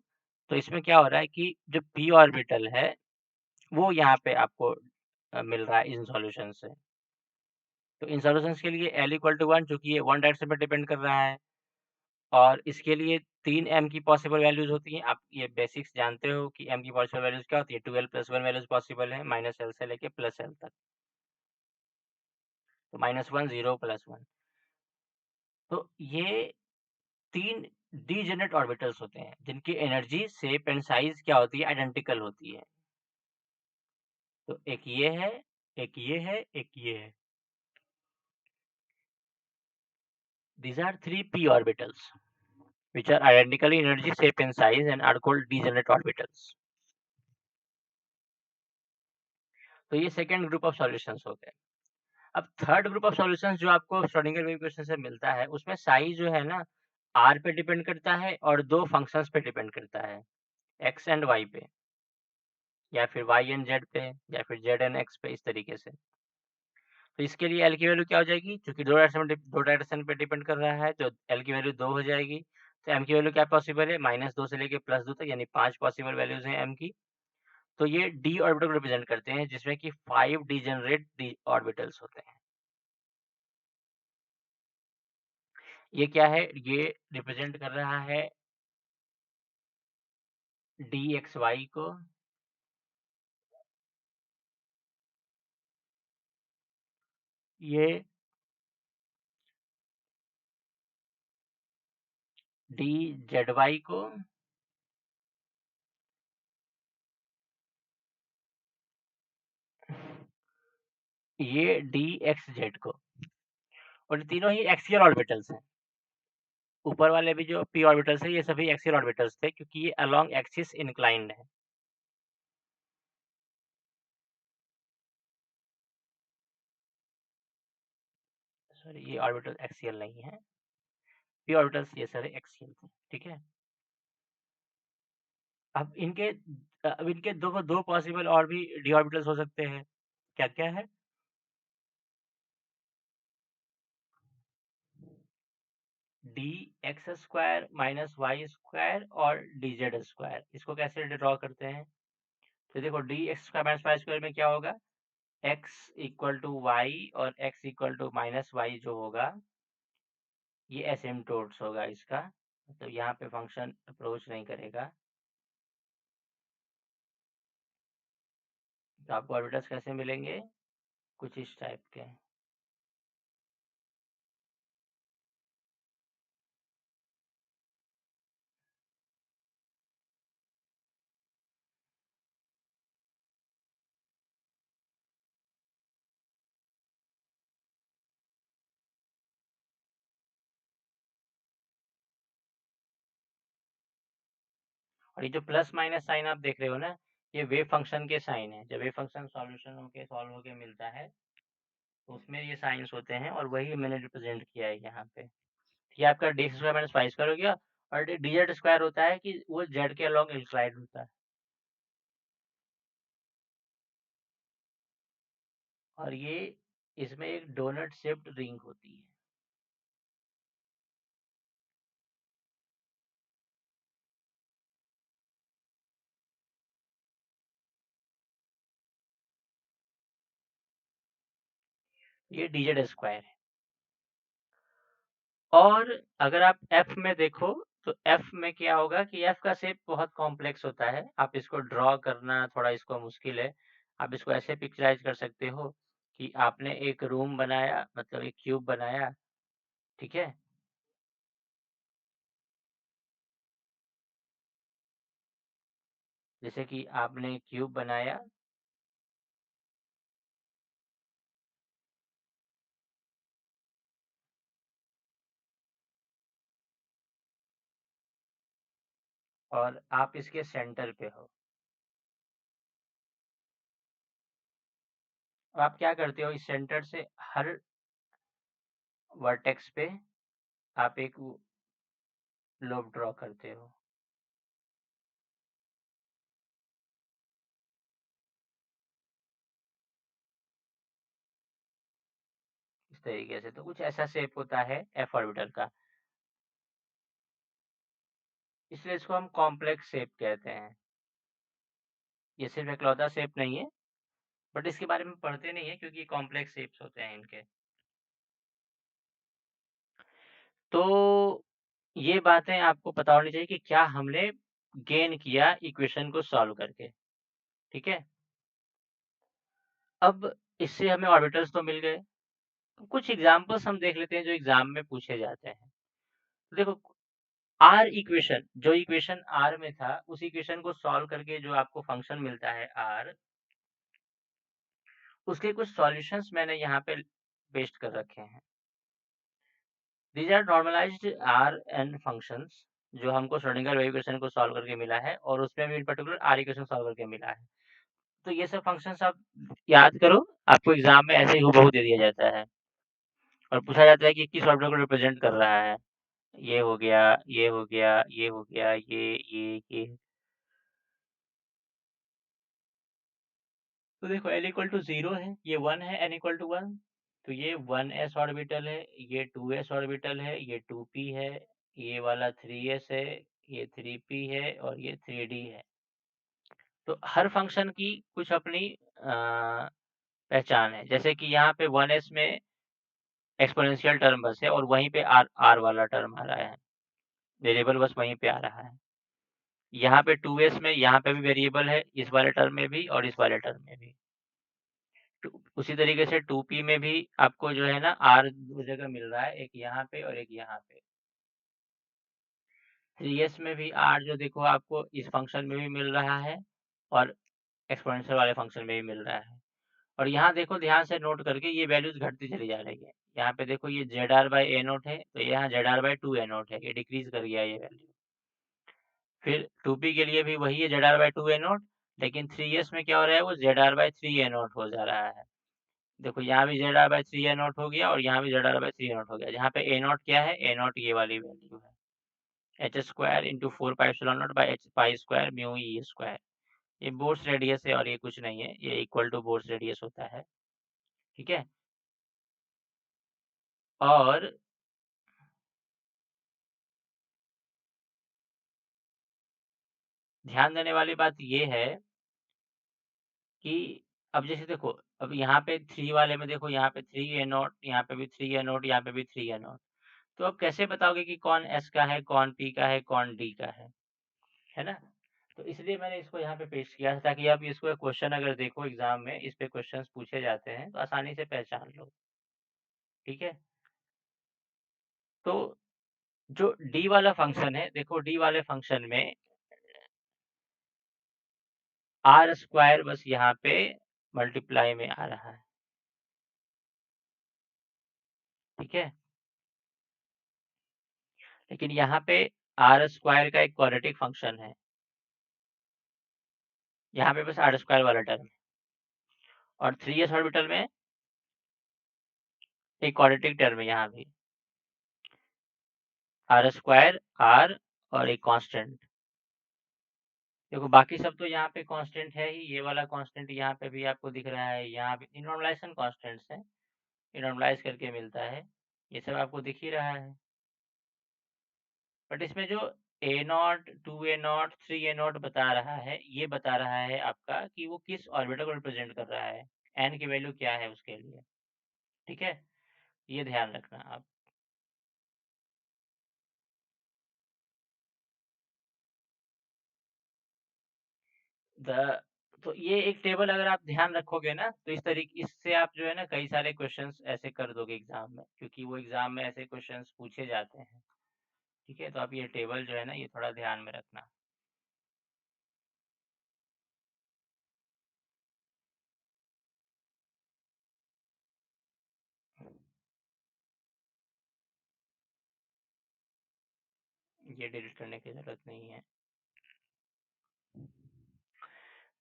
तो इसमें क्या हो रहा है कि जो p ऑर्बिटल है वो यहाँ पे आपको मिल रहा है इन सॉल्यूशन से। तो इन सॉल्यूशंस के लिए L इक्वल टू 1, चूँकि ये वन डायरेक्शन पे डिपेंड कर रहा है, और इसके लिए 3 m की पॉसिबल वैल्यूज़ होती हैं। आप ये बेसिक्स जानते हो कि m की पॉसिबल वैल्यूज़ क्या होती है, 12 + 1 वैल्यूज़ पॉसिबल है, -l से लेके +l तक। तो -1, 0, +1। तो ये 3 डीजेनरेट ऑर्बिटल्स होते हैं, जिनकी एनर्जी, शेप एंड साइज़ क्या होती है, आइडेंटिकल होती है। तो एक ये है, एक ये है, एक ये है। These are 3 p orbitals, which are identically energy, shape and size and are called degenerate orbitals. तो ये सेकंड ग्रुप ऑफ सॉल्यूशंस हो गए। अब थर्ड ग्रुप ऑफ सॉल्यूशंस जो आपको श्रोडिंगर वेव इक्वेशन से मिलता है, उसमें साई जो है ना r पे डिपेंड करता है और दो फंक्शंस पे डिपेंड करता है, x एंड y पे, या फिर y एंड z पे, या फिर z एंड x पे, इस तरीके से। तो इसके लिए L की वैल्यू क्या हो जाएगी, क्योंकि दो डायरेक्शन पे डिपेंड कर रहा है, तो L की वैल्यू 2 हो जाएगी। तो M की वैल्यू क्या पॉसिबल है, -2 से लेके +2 तक, यानी 5 पॉसिबल वैल्यूज हैं M की। तो ये d ऑर्बिटल को रिप्रेजेंट करते हैं, जिसमें कि 5 डीजेनरेट d ऑर्बिटल्स होते हैं। ये क्या है, ये रिप्रेजेंट कर रहा है dxy को, ये dzy को, ये dxz को, और तीनों ही एक्सियल ऑर्बिटल्स हैं। ऊपर वाले भी जो p ऑर्बिटल्स है ये सभी एक्सियल ऑर्बिटल्स थे क्योंकि ये अलोंग एक्सिस इंक्लाइंड है। सॉरी, ये ऑर्बिटल एक्सियल नहीं है, p ऑर्बिटल्स ये सारे एक्सियल थे, ठीक है। अब इनके दो पॉसिबल और भी d ऑर्बिटल्स हो सकते हैं। क्या-क्या है? dx² माइनस y² और dz²। इसको कैसे ड्रॉ करते हैं? तो देखो dx² माइनस y² में क्या होगा, x इक्वल टू y और x equal to minus y जो होगा ये एसिम्प्टोट्स होगा इसका, मतलब यहाँ पे फंक्शन अप्रोच नहीं करेगा। तो आपको ऑर्बिटल्स कैसे मिलेंगे? कुछ इस टाइप के। और ये जो प्लस माइनस साइन आप देख रहे हो ना, ये वेव फंक्शन के साइन है। जब वेव फंक्शन सॉल्व होके मिलता है तो उसमें ये साइंस होते हैं और वही मैंने रिप्रेजेंट किया है यहाँ पे। ये आपका d² माइनस y² हो गया और dz² होता है कि वो z के अलोंग इंक्लाइंड होता है। और ये इसमें एक डोनट शेप्ड रिंग होती है। ये dz² है। और अगर आप f में देखो तो f में क्या होगा कि f का शेप बहुत कॉम्प्लेक्स होता है। आप इसको ड्रॉ करना थोड़ा इसको मुश्किल है। आप इसको ऐसे पिक्चराइज कर सकते हो कि आपने एक रूम बनाया, मतलब एक क्यूब बनाया, ठीक है। जैसे कि आपने क्यूब बनाया और आप इसके सेंटर पे हो। अब आप क्या करते हो, इस सेंटर से हर वर्टेक्स पे आप एक लोब ड्रॉ करते हो। इस तरीके से तो कुछ ऐसा शेप होता है f ऑर्बिटल का, इसलिए इसको हम कॉम्प्लेक्स शेप कहते हैं। ये सिर्फ इकलौता शेप नहीं है, बट इसके बारे में पढ़ते नहीं है क्योंकि कॉम्प्लेक्स शेप्स होते हैं इनके। तो ये बातें आपको पता होनी चाहिए कि क्या हमने गेन किया इक्वेशन को सॉल्व करके, ठीक है। अब इससे हमें ऑर्बिटल्स तो मिल गए। कुछ एग्जांपल्स हम देख लेते हैं जो एग्जाम में पूछे जाते हैं। तो देखो, आर इक्वेशन, जो इक्वेशन आर में था उस इक्वेशन को सॉल्व करके जो आपको फंक्शन मिलता है आर, उसके कुछ सॉल्यूशंस मैंने यहाँ पे पेस्ट कर रखे हैं। These are normalised r and functions जो हमको श्रोडिंगर वेव इक्वेशन को सॉल्व करके मिला है और उसमें भी in particular r equation solve करके मिला है। तो ये सब फंक्शंस आप याद करो, आपको एग्जाम में ऐसे ही हूबहू दे दिया जाता है और पूछा जाता है कि किस ऑर्बिटल को रिप्रेजेंट कर रहा है। ये हो गया, ये हो गया, ये हो गया, ये। तो देखो n इक्वल टू 0 है, ये 1 है, n इक्वल टू 1। तो ये 1s ऑर्बिटल है, ये 2s ऑर्बिटल है, ये 2p है, ये वाला 3s है, ये 3p है और ये 3d है। तो हर फंक्शन की कुछ अपनी पहचान है। जैसे कि यहाँ पे 1s में एक्सपोनेंशियल टर्म बस है और वहीं पे r वाला टर्म आ रहा है, वेरिएबल बस वहीं पे आ रहा है। यहाँ पे 2s में यहाँ पे भी वेरिएबल है, इस वाले टर्म में भी और इस वाले टर्म में भी। उसी तरीके से 2p में भी आपको जो है ना r दो जगह मिल रहा है, एक यहाँ पे और एक यहाँ पे। 3s में भी r जो देखो आपको इस फंक्शन में भी मिल रहा है और एक्सपोनेंशियल वाले फंक्शन में भी मिल रहा है। और यहाँ देखो ध्यान से नोट करके ये वैल्यूज घटती चली जा रही है। यहाँ पे देखो ये ZR/A0 है, तो यहाँ ZR/2A0 है, ये डिक्रीज कर गया ये वैल्यू। फिर 2P के लिए भी वही है ZR/2A0, लेकिन 3S में क्या हो रहा है, वो ZR/3A0 हो जा रहा है। देखो यहाँ भी ZR/3A0 हो गया और यहाँ भी ZR/3A0 हो गया। यहाँ पे A0 क्या है, A0 ये वाली वैल्यू है, h² into 4πε0/h² mu E square. ये बोर्स रेडियस है और ये कुछ नहीं है, ये इक्वल टू बोर्स रेडियस होता है। ठीक है, और ध्यान देने वाली बात ये है कि अब जैसे देखो, अब यहाँ पे 3 वाले में देखो, यहाँ पे 3A0, यहाँ पे भी 3A0, यहाँ पे भी 3A0। तो अब कैसे बताओगे कि कौन S का है, कौन P का है, कौन D का है ना? तो इसलिए मैंने इसको यहाँ पे पेश किया है, ताकि आप इसको क्वेश्चन अगर देखो एग्जाम में, इस पे क्वेश्चंस पूछे जाते हैं तो आसानी से पहचान लो। ठीक है, तो जो D वाला फंक्शन है, देखो D वाले फंक्शन में R² बस यहाँ पे मल्टीप्लाई में आ रहा है। ठीक है, लेकिन यहाँ पे R² का एक क्वाड्रेटिक फंक्शन है, यहाँ पे बस R² वाला टर्म, और 3s ऑर्बिटल में एक क्वाड्रेटिक टर्म है, यहाँ भी R² R और एक कांस्टेंट। देखो बाकी सब तो यहाँ पे कांस्टेंट है ही, ये वाला कांस्टेंट यहाँ पे भी आपको दिख रहा है, यहाँ पे नॉर्मलाइजेशन कांस्टेंट्स है, ये नॉर्मलाइज करके मिलता है, ये सब आपको दिख ही रहा है। बट इसमें जो A0, 2A0, 3A0 बता रहा है, ये बता रहा है आपका कि वो किस ऑर्बिटल को रिप्रेजेंट कर रहा है, n की वैल्यू क्या है उसके लिए। ठीक है, ये ध्यान रखना आप। तो ये एक टेबल अगर आप ध्यान रखोगे ना, तो इस तरीके, इससे आप जो है ना कई सारे क्वेश्चंस ऐसे कर दोगे एग्जाम में, क्योंकि वो एग्जाम में ऐसे क्वेश्चंस पूछे जाते हैं। ठीक है, तो आप ये टेबल जो है ना, ये थोड़ा ध्यान में रखना। ये डिलीट करने की जरूरत नहीं है।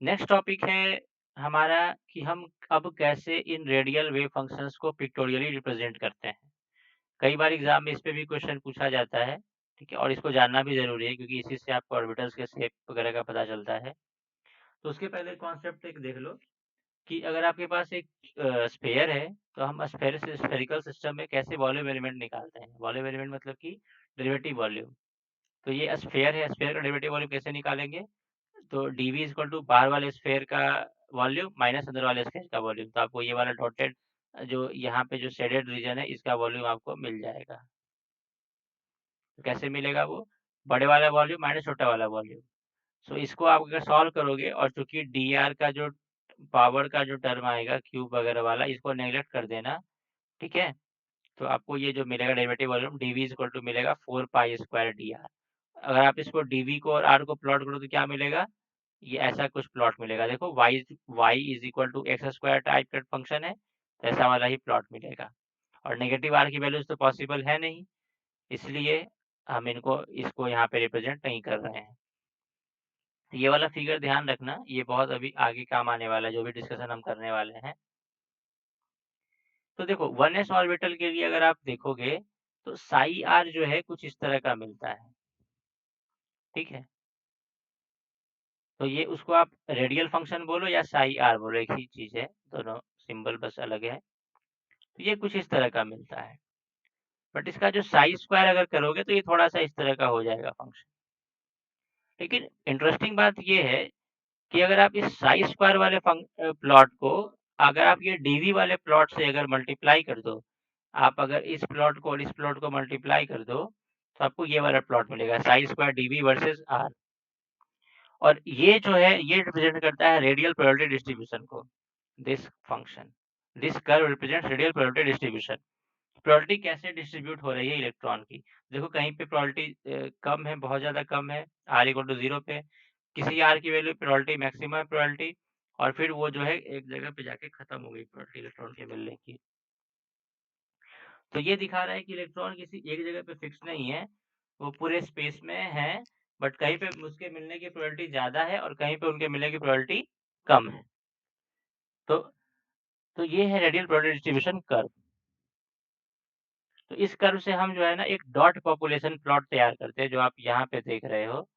नेक्स्ट टॉपिक है हमारा कि हम अब कैसे इन रेडियल वेव फंक्शंस को पिक्टोरियली रिप्रेजेंट करते हैं। कई बार एग्जाम में इस पे भी क्वेश्चन पूछा जाता है। ठीक है, और इसको जानना भी जरूरी है, क्योंकि इसी से आपको ऑर्बिटल्स के शेप वगैरह का पता चलता है। तो उसके पहले कॉन्सेप्ट एक देख लो कि अगर आपके पास एक स्फीयर है, तो हम स्फेरिकल सिस्टम में कैसे वॉल्यूम एलिमेंट निकालते हैं। वॉल्यूम एलिमेंट मतलब कि डेरिवेटिव वॉल्यूम। तो ये स्फीयर है, स्फीयर का डेरिवेटिव वॉल्यूम कैसे निकालेंगे, तो dv इक्वल टू बाहर वाले स्फीयर का वॉल्यूम माइनस अंदर वाले स्फीयर का वॉल्यूम। तो आपको ये वाला डॉटेड जो यहाँ पे जो शेडेड रीजन है, इसका वॉल्यूम आपको मिल जाएगा। तो कैसे मिलेगा वो, बड़े वाला वॉल्यूम माइनस छोटा वाला वॉल्यूम। सो इसको आप अगर सॉल्व करोगे, और चूंकि dr का जो पावर का जो टर्म आएगा क्यूब वगैरह वाला, इसको नेग्लेक्ट कर देना। ठीक है, तो आपको ये जो मिलेगा derivative volume dv equal to मिलेगा 4π² dr। अगर आप इसको dv को और r को प्लॉट करो तो क्या मिलेगा, ये ऐसा कुछ प्लॉट मिलेगा। देखो y is equal to x² type का फंक्शन है, तो ऐसा वाला ही प्लॉट मिलेगा। और नेगेटिव r की वैल्यूज तो पॉसिबल है नहीं, इसलिए हम इसको यहाँ पे रिप्रेजेंट नहीं कर रहे हैं। ये वाला फिगर ध्यान रखना, ये बहुत अभी आगे काम आने वाला है, जो भी डिस्कशन हम करने वाले हैं। तो देखो 1s ऑर्बिटल के लिए अगर आप देखोगे, तो साई आर जो है कुछ इस तरह का मिलता है। ठीक है, तो ये उसको आप रेडियल फंक्शन बोलो या साई आर बोलो, एक ही चीज है, दोनों सिंबल बस अलग है। तो ये कुछ इस तरह का मिलता है, बट इसका जो साई स्क्वायर अगर करोगे, तो ये थोड़ा सा इस तरह का हो जाएगा फंक्शन। लेकिन इंटरेस्टिंग बात ये है कि अगर आप इस साई स्क्वायर वाले प्लॉट को, अगर आप ये डीवी वाले प्लॉट से अगर मल्टीप्लाई कर दो, आप अगर इस प्लॉट को और इस प्लॉट को मल्टीप्लाई कर दो, तो आपको ये वाला प्लॉट मिलेगा, psi square d v versus r. और ये जो है, ये रिप्रेजेंट करता है रेडियल प्रोबेबिलिटी डिस्ट्रीब्यूशन को। This function, this curve represents radial probability distribution. Probability कैसे डिस्ट्रीब्यूट हो रही है इलेक्ट्रॉन की। देखो कहीं पे प्रोबेबिलिटी कम है, बहुत ज्यादा कम है, r इक्वल टू 0 पे, किसी r की वैल्यू प्रोबेबिलिटी मैक्सिमम है प्रोबेबिलिटी, और फिर वो जो है एक जगह पे जाके खत्म हो गई प्रोबेबिलिटी इलेक्ट्रॉन के मिलने की। तो ये दिखा रहा है कि इलेक्ट्रॉन किसी एक जगह पे फिक्स नहीं है, वो पूरे स्पेस में है, बट कहीं पे उसके मिलने की प्रोबेबिलिटी ज़्यादा है और कहीं पे उनके मिलने की प्रोबेबिलिटी कम है। तो ये है रेडियल प्रोबेबिलिटी डिस्ट्रीब्यूशन कर्व। तो इस कर्व से हम जो है ना एक डॉट पॉपुलेशन प्लॉट तैयार करते हैं, जो आप यहाँ पे देख रहे हो।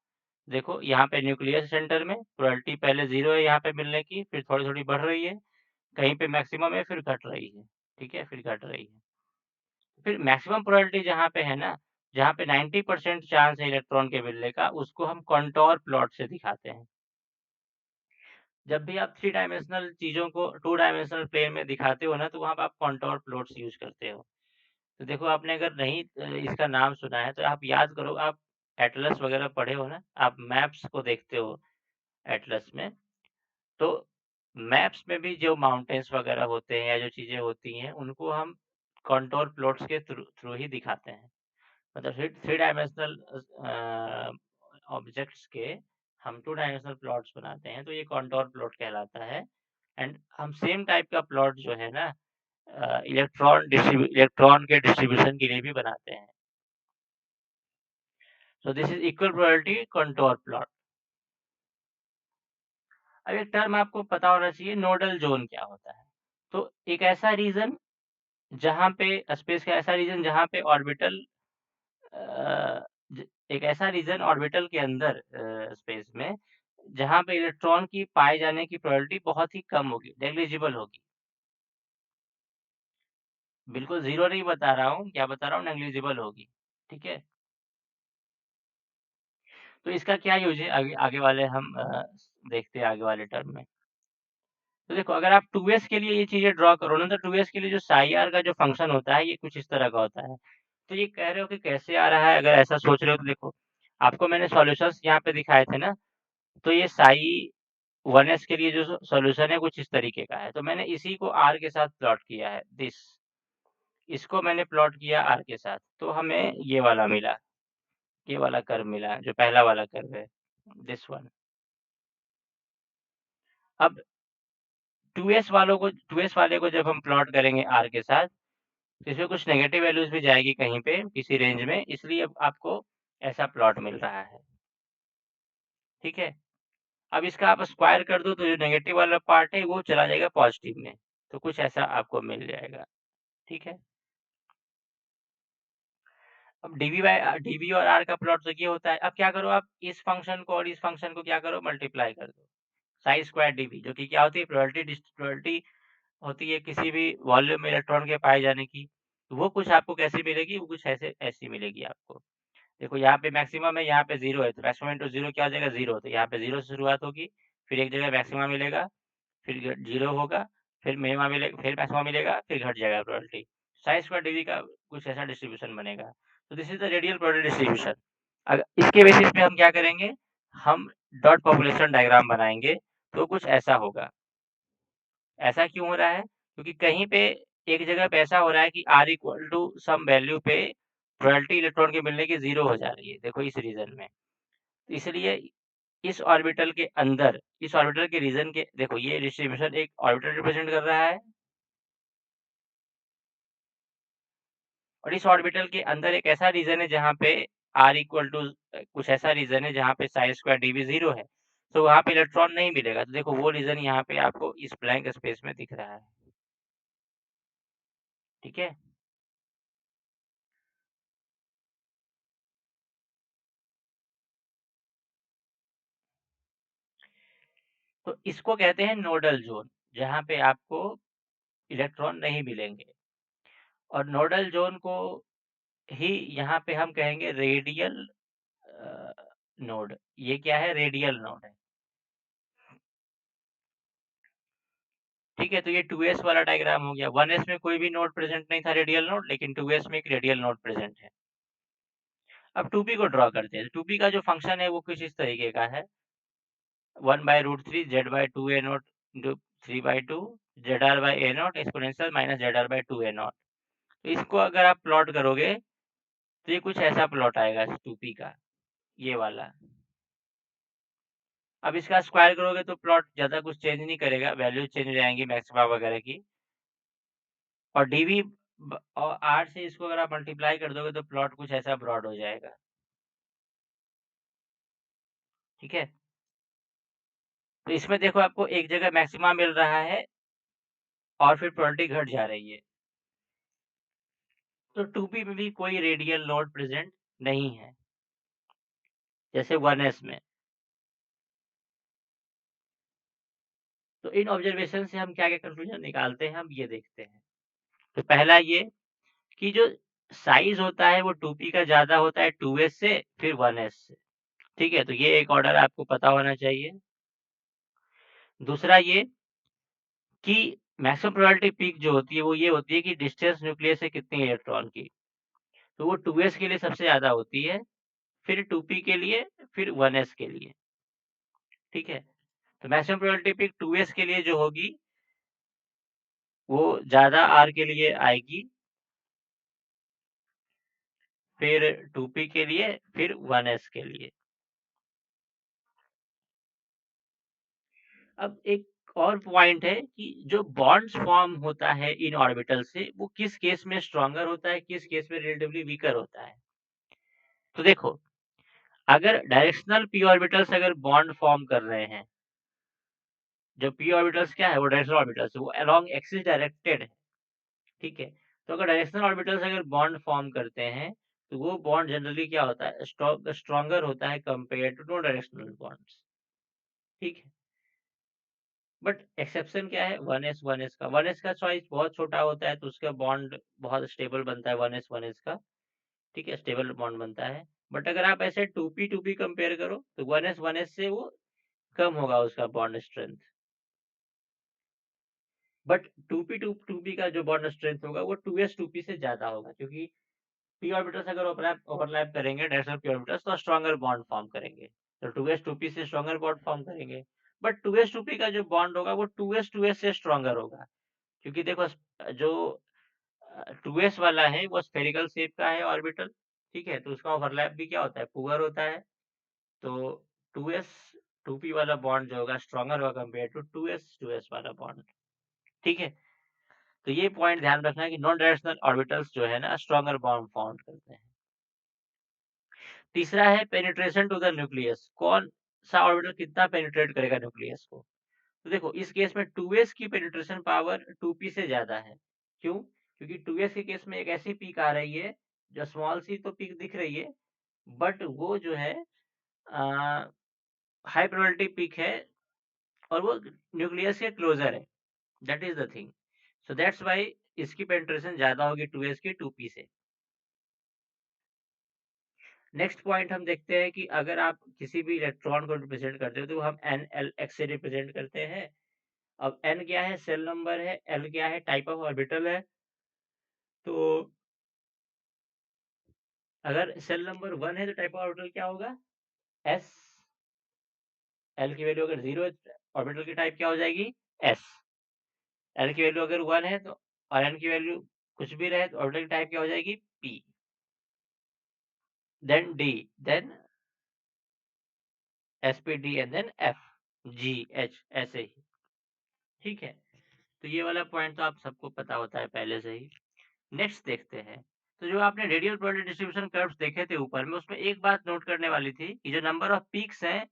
देखो यहाँ पे न्यूक्लियस सेंटर में प्रोबेबिलिटी पहले 0 है यहाँ पे मिलने की, फिर थोड़ी-थोड़ी बढ़ रही है, कहीं पे मैक्सिमम है, फिर घट रही है, ठीक है? फिर घट रही है। फिर मैक्सिमम प्रोबेबिलिटी जहाँ पे है ना, जहाँ पे 90% चांस है इलेक्ट्रॉन के मिलने का, उसको हम कॉन्टोर प्लॉट से दिखाते हैं। जब भी आप 3 डायमेंशनल चीज़ों को 2 डायमेंशनल प्लेन में दिखाते हो ना, तो वहाँ पे आप कॉन्टोर प्लॉट्स यूज़ करते हो। तो देखो आपने अगर नहीं इसका नाम सुना है, तो आप याद करो, आप एटलस वगैरह पढ़े हो ना, आप मैप्स को देखते हो एटलस में, तो मैप्स में भी जो माउंटेन्स वगैरह होते हैं या जो चीज़ें होती हैं, उनको हम कॉन्टोर प्लॉट्स के थ्रू थ्रू ही दिखाते हैं। मतलब 3 डायमेंशनल ऑब्जेक्ट्स के हम 2 डायमेंशनल प्लॉट्स बनाते हैं, तो ये कॉन्टोर प्लॉट कहलाता है। एंड हम सेम टाइप का प्लॉट जो है ना इलेक्ट्रॉन के डिस्ट्रीब्यूशन के लिए भी बनाते हैं। सो this is equal probability contour plot. अब एक टर्म आपको पता होना चाहिए, नोडल जोन क्या होता है। तो एक ऐसा रीजन जहाँ पे स्पेस का ऐसा रीजन जहाँ पे ऑर्बिटल एक ऐसा रीजन ऑर्बिटल के अंदर स्पेस में जहाँ पे इलेक्ट्रॉन की पाए जाने की प्रोबेबिलिटी बहुत ही कम होगी, नेग्लिजिबल होगी। बिल्कुल जीरो नहीं बता रहा हूँ, क्या बता रहा हूँ, नेग्लिजिबल होगी, ठीक है। तो इसका क्या यूज है, आगे आगे वाले हम देखते हैं आगे वाले टर्म में। तो देखो अगर आप 2s के लिए ये चीजें ड्रॉ करो ना, तो 2s के लिए जो साई आर का जो फंक्शन होता है, ये कुछ इस तरह का होता है। तो ये कह रहे हो कि कैसे आ रहा है, अगर ऐसा सोच रहे हो तो देखो, आपको मैंने सॉल्यूशंस यहाँ पे दिखाए थे ना, तो ये साई 1s के लिए जो सॉल्यूशन है कुछ इस तरीके का है। तो मैंने इसी को r के साथ प्लॉट किया है, इसको मैंने प्लॉट किया r के साथ, तो हमें ये वाला मिला, ये वाला कर्व मिला, जो पहला वाला कर्व है, दिस वन। अब 2s वाले को जब हम प्लॉट करेंगे r के साथ, तो इसमें कुछ नेगेटिव वैल्यूज भी जाएगी कहीं पे किसी रेंज में, इसलिए अब आपको ऐसा प्लॉट मिल रहा है, ठीक है। अब इसका आप स्क्वायर कर दो, तो जो नेगेटिव वाला पार्ट है वो चला जाएगा पॉजिटिव में, तो कुछ ऐसा आपको मिल जाएगा, ठीक है। अब डीवी और आर का प्लॉट तो ये होता है। अब क्या करो, आप इस फंक्शन को और इस फंक्शन को क्या करो, मल्टीप्लाई कर दो, साई स्क्वायर डीवी, जो कि क्या होती है, प्रोबेबिलिटी होती है किसी भी वॉल्यूम में इलेक्ट्रॉन के पाए जाने की। तो वो कुछ आपको कैसी मिलेगी, वो कुछ ऐसे ऐसी मिलेगी आपको। देखो यहाँ पे मैक्सिमम है, यहाँ पे 0 है, तो मैक्सिमम इंटू 0 क्या हो जाएगा, 0। तो यहाँ पे 0 से शुरुआत होगी, फिर एक जगह मैक्सिमम मिलेगा, फिर 0 होगा, फिर मिनिमम मिलेगा, फिर मैक्सिमम मिलेगा, फिर घट जाएगा प्रोबेबिलिटी। साई स्क्वायर डीवी का कुछ ऐसा डिस्ट्रीब्यूशन बनेगा। तो this is the radial probability distribution. अगर इसके बेसिस पे हम क्या करेंगे, हम डॉट पॉपुलेशन डायग्राम बनाएंगे, तो कुछ ऐसा होगा। ऐसा क्यों हो रहा है, क्योंकि कहीं पे एक जगह पे ऐसा हो रहा है कि r equal to some value पे प्रोबेबिलिटी इलेक्ट्रॉन के मिलने की 0 हो जा रही है, देखो इस रीजन में। इसलिए इस ऑर्बिटल के अंदर, इस ऑर्बिटल के रीजन के, देखो ये डिस्ट्रीब्यूशन एक ऑर्बिटल रिप्रेजेंट कर रहा है, और इस ऑर्बिटल के अंदर एक ऐसा रीजन है जहाँ पे r इक्वल टू कुछ ऐसा रीजन है जहाँ पे साई स्क्वायर डीवी 0 है, तो वहाँ पे इलेक्ट्रॉन नहीं मिलेगा। तो देखो वो रीजन यहाँ पे आपको इस ब्लैंक स्पेस में दिख रहा है, ठीक है। तो इसको कहते हैं नोडल जोन, जहाँ पे आपको इलेक्ट्रॉन नहीं मिलेंगे। और नोडल जोन को ही यहाँ पे हम कहेंगे रेडियल नोड। ये क्या है, रेडियल नोड है, ठीक है। तो ये 2s वाला डायग्राम हो गया। 1s में कोई भी नोड प्रेजेंट नहीं था, रेडियल नोड, लेकिन 2s में एक रेडियल नोड प्रेजेंट है। अब 2p को ड्रॉ करते हैं। 2p का जो फंक्शन है वो कुछ इस तरीके का है, 1/√3 z/2a0 into 3/2 zr/a0 exponential minus zr/2a0। तो इसको अगर आप प्लॉट करोगे, तो ये कुछ ऐसा प्लॉट आएगा 2p का, ये वाला। अब इसका स्क्वायर करोगे तो प्लॉट ज़्यादा कुछ चेंज नहीं करेगा, वैल्यू चेंज हो जाएँगी मैक्सिमा वगैरह की। और डीवी और 8 से इसको अगर आप मल्टीप्लाई कर दोगे तो प्लॉट कुछ ऐसा ब्रॉड हो जाएगा। ठीक है? तो इसमें देखो आपको एक जगह मैक्सिमा मिल रहा है और फिर प्रोबेबिलिटी घट जा रही है। तो 2p में भी कोई रेडियल नोड प्रेजेंट नहीं है, जैसे 1s में। तो इन ऑब्जर्वेशन से हम क्या-क्या कंक्लूजन निकालते हैं, हम ये देखते हैं। तो पहला ये कि जो साइज़ होता है वो 2p का ज़्यादा होता है 2s से, फिर 1s से। ठीक है? तो ये एक ऑर्डर आपको पता होना चाहिए। दूसरा ये कि मैक्सिमम प्रोबेबिलिटी पीक जो होती है वो ये होती है कि डिस्टेंस न्यूक्लियस से कितनी है इलेक्ट्रॉन की। तो वो 2s के लिए सबसे ज़्यादा होती है, फिर 2p के लिए, फिर 1s के लिए। ठीक है? तो मैक्सिमम प्रोबेबिलिटी पीक 2s के लिए जो होगी, वो ज़्यादा r के लिए आएगी, फिर 2p के लिए, फिर 1s के लिए। अब एक और पॉइंट है कि जो बॉन्ड्स फॉर्म होता है इन ऑर्बिटल से, वो किस केस में स्ट्रॉन्गर होता है, किस केस में रिलेटिवली वीकर होता है। तो देखो, अगर डायरेक्शनल p ऑर्बिटल्स अगर बॉन्ड फॉर्म कर रहे हैं, जो p ऑर्बिटल्स क्या है, वो डायरेक्शनल ऑर्बिटल्स है, वो अलोंग एक्सिस डायरेक्टेड है। ठीक है? तो अगर डायरेक्शनल ऑर्बिटल्स अगर बॉन्ड फॉर्म करते हैं, तो वो बॉन्ड जनरली क्या होता है, स्ट्रॉन्गर होता है compare to no directional bonds. ठीक है? बट एक्सेप्शन क्या है, 1s का। 1s का साइज बहुत छोटा होता है, तो उसका बॉन्ड बहुत स्टेबल बनता है 1s का। ठीक है? स्टेबल बॉन्ड बनता है। बट अगर आप ऐसे 2p कंपेयर करो, तो 1s से वो कम होगा उसका बॉन्ड स्ट्रेंथ। बट 2p का जो बॉन्ड स्ट्रेंथ होगा वो 2s 2p से ज़्यादा होगा, क्योंकि p ऑर्बिटल्स अगर ओवरलैप करेंगे डायरेक्शनल p ऑर्बिटल्स, तो स्ट्रॉन्गर बॉन्ड फॉर्म करेंगे। तो 2s 2p से स्ट्रॉन्गर बॉन्ड फॉर्म करेंगे। बट 2s 2p का जो बॉन्ड होगा वो 2s से स्ट्रॉन्गर होगा, क्योंकि देखो जो 2s वाला है वो स्फेरिकल शेप का है ऑर्बिटल। ठीक है? तो उसका ओवरलैप भी क्या होता है, पुअर होता है। तो 2s 2p वाला बॉन्ड जो होगा स्ट्रॉन्गर होगा कंपेयर टू 2s वाला बॉन्ड। ठीक है? तो ये पॉइंट ध्यान रखना है कि नॉन डायरेक्शनल ऑर्बिटल्स जो है ना स्ट्रॉन्गर बॉन्ड फॉर्म करते हैं। तीसरा है पेनिट्रेशन टू द न्यूक्लियस। कौन सा ऑर्बिटल कितना पेनिट्रेट करेगा न्यूक्लियस को। तो देखो, इस केस में 2s की पेनिट्रेशन पावर 2p से ज्यादा है। क्यों? क्योंकि 2s के केस में एक ऐसी पीक आ रही है, जो स्मॉल सी तो पीक दिख रही है, बट वो जो है हाई प्रोबेबिलिटी पीक है, और वो न्यूक्लियस के क्लोजर है। That is the thing. So that's why इसकी पेनिट्रेशन ज्यादा होगी 2s की 2p से। नेक्स्ट पॉइंट हम देखते हैं कि अगर आप किसी भी इलेक्ट्रॉन को रिप्रेजेंट करते हो, तो हम एन एल एक्स से रिप्रेजेंट करते हैं। अब एन क्या है, सेल नंबर है। एल क्या है, टाइप ऑफ ऑर्बिटल है। तो अगर सेल नंबर 1 है तो टाइप ऑफ ऑर्बिटल क्या होगा, एस। एल की वैल्यू अगर 0 है, ऑर्बिटल की टाइप क्या हो जाएगी, एस। एल की वैल्यू अगर 1 है तो, और एन की वैल्यू कुछ भी रहे, तो ऑर्बिटल की टाइप क्या हो जाएगी, p. Then d, then s p d, and then f g h, ऐसे ही। ठीक है? तो ये वाला पॉइंट तो आप सबको पता होता है पहले से ही। नेक्स्ट देखते हैं। तो जो आपने रेडियल प्रोबेबिलिटी डिस्ट्रीब्यूशन कर्व्स देखे थे ऊपर में, उसमें एक बात नोट करने वाली थी कि जो नंबर ऑफ पीक्स हैं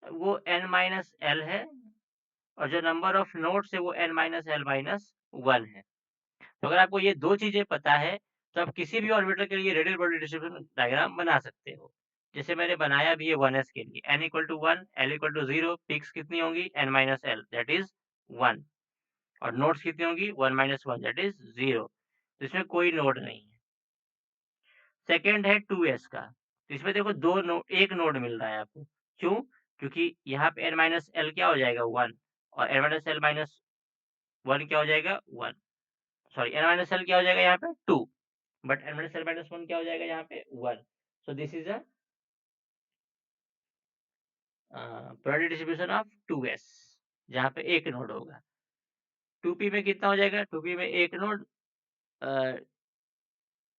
वो n माइनस एल है, और जो नंबर ऑफ नोड्स है वो n माइनस एल माइनस 1 है। तो अगर आपको ये दो चीजें पता है, तो आप किसी भी ऑर्बिटल के लिए रेडियल प्रोबेबिलिटी डिस्ट्रीब्यूशन डायग्राम बना सकते हो। जैसे मैंने बनाया भी है 1s के लिए, n equal to 1, l equal to 0, peaks कितनी होंगी, n minus l, that is 1, और नोड्स कितनी होंगी, 1 माइनस 1, दैट इज 0। तो इसमें कोई नोड नहीं है। सेकंड है 2s का। तो इसमें देखो एक नोड मिल रहा है आपको। क्यों? क्योंकि यहाँ पे n माइनस एल क्या हो जाएगा, 1, और n माइनस एल माइनस 1 क्या हो जाएगा, 1। सॉरी, n माइनस एल क्या हो जाएगा यहाँ पे, 2, but n minus L minus 1 क्या हो जाएगा यहाँ पे, 1। सो this is a probability distribution of 2s, जहाँ पे एक नोड होगा। 2p में कितना हो जाएगा, 2p में एक नोड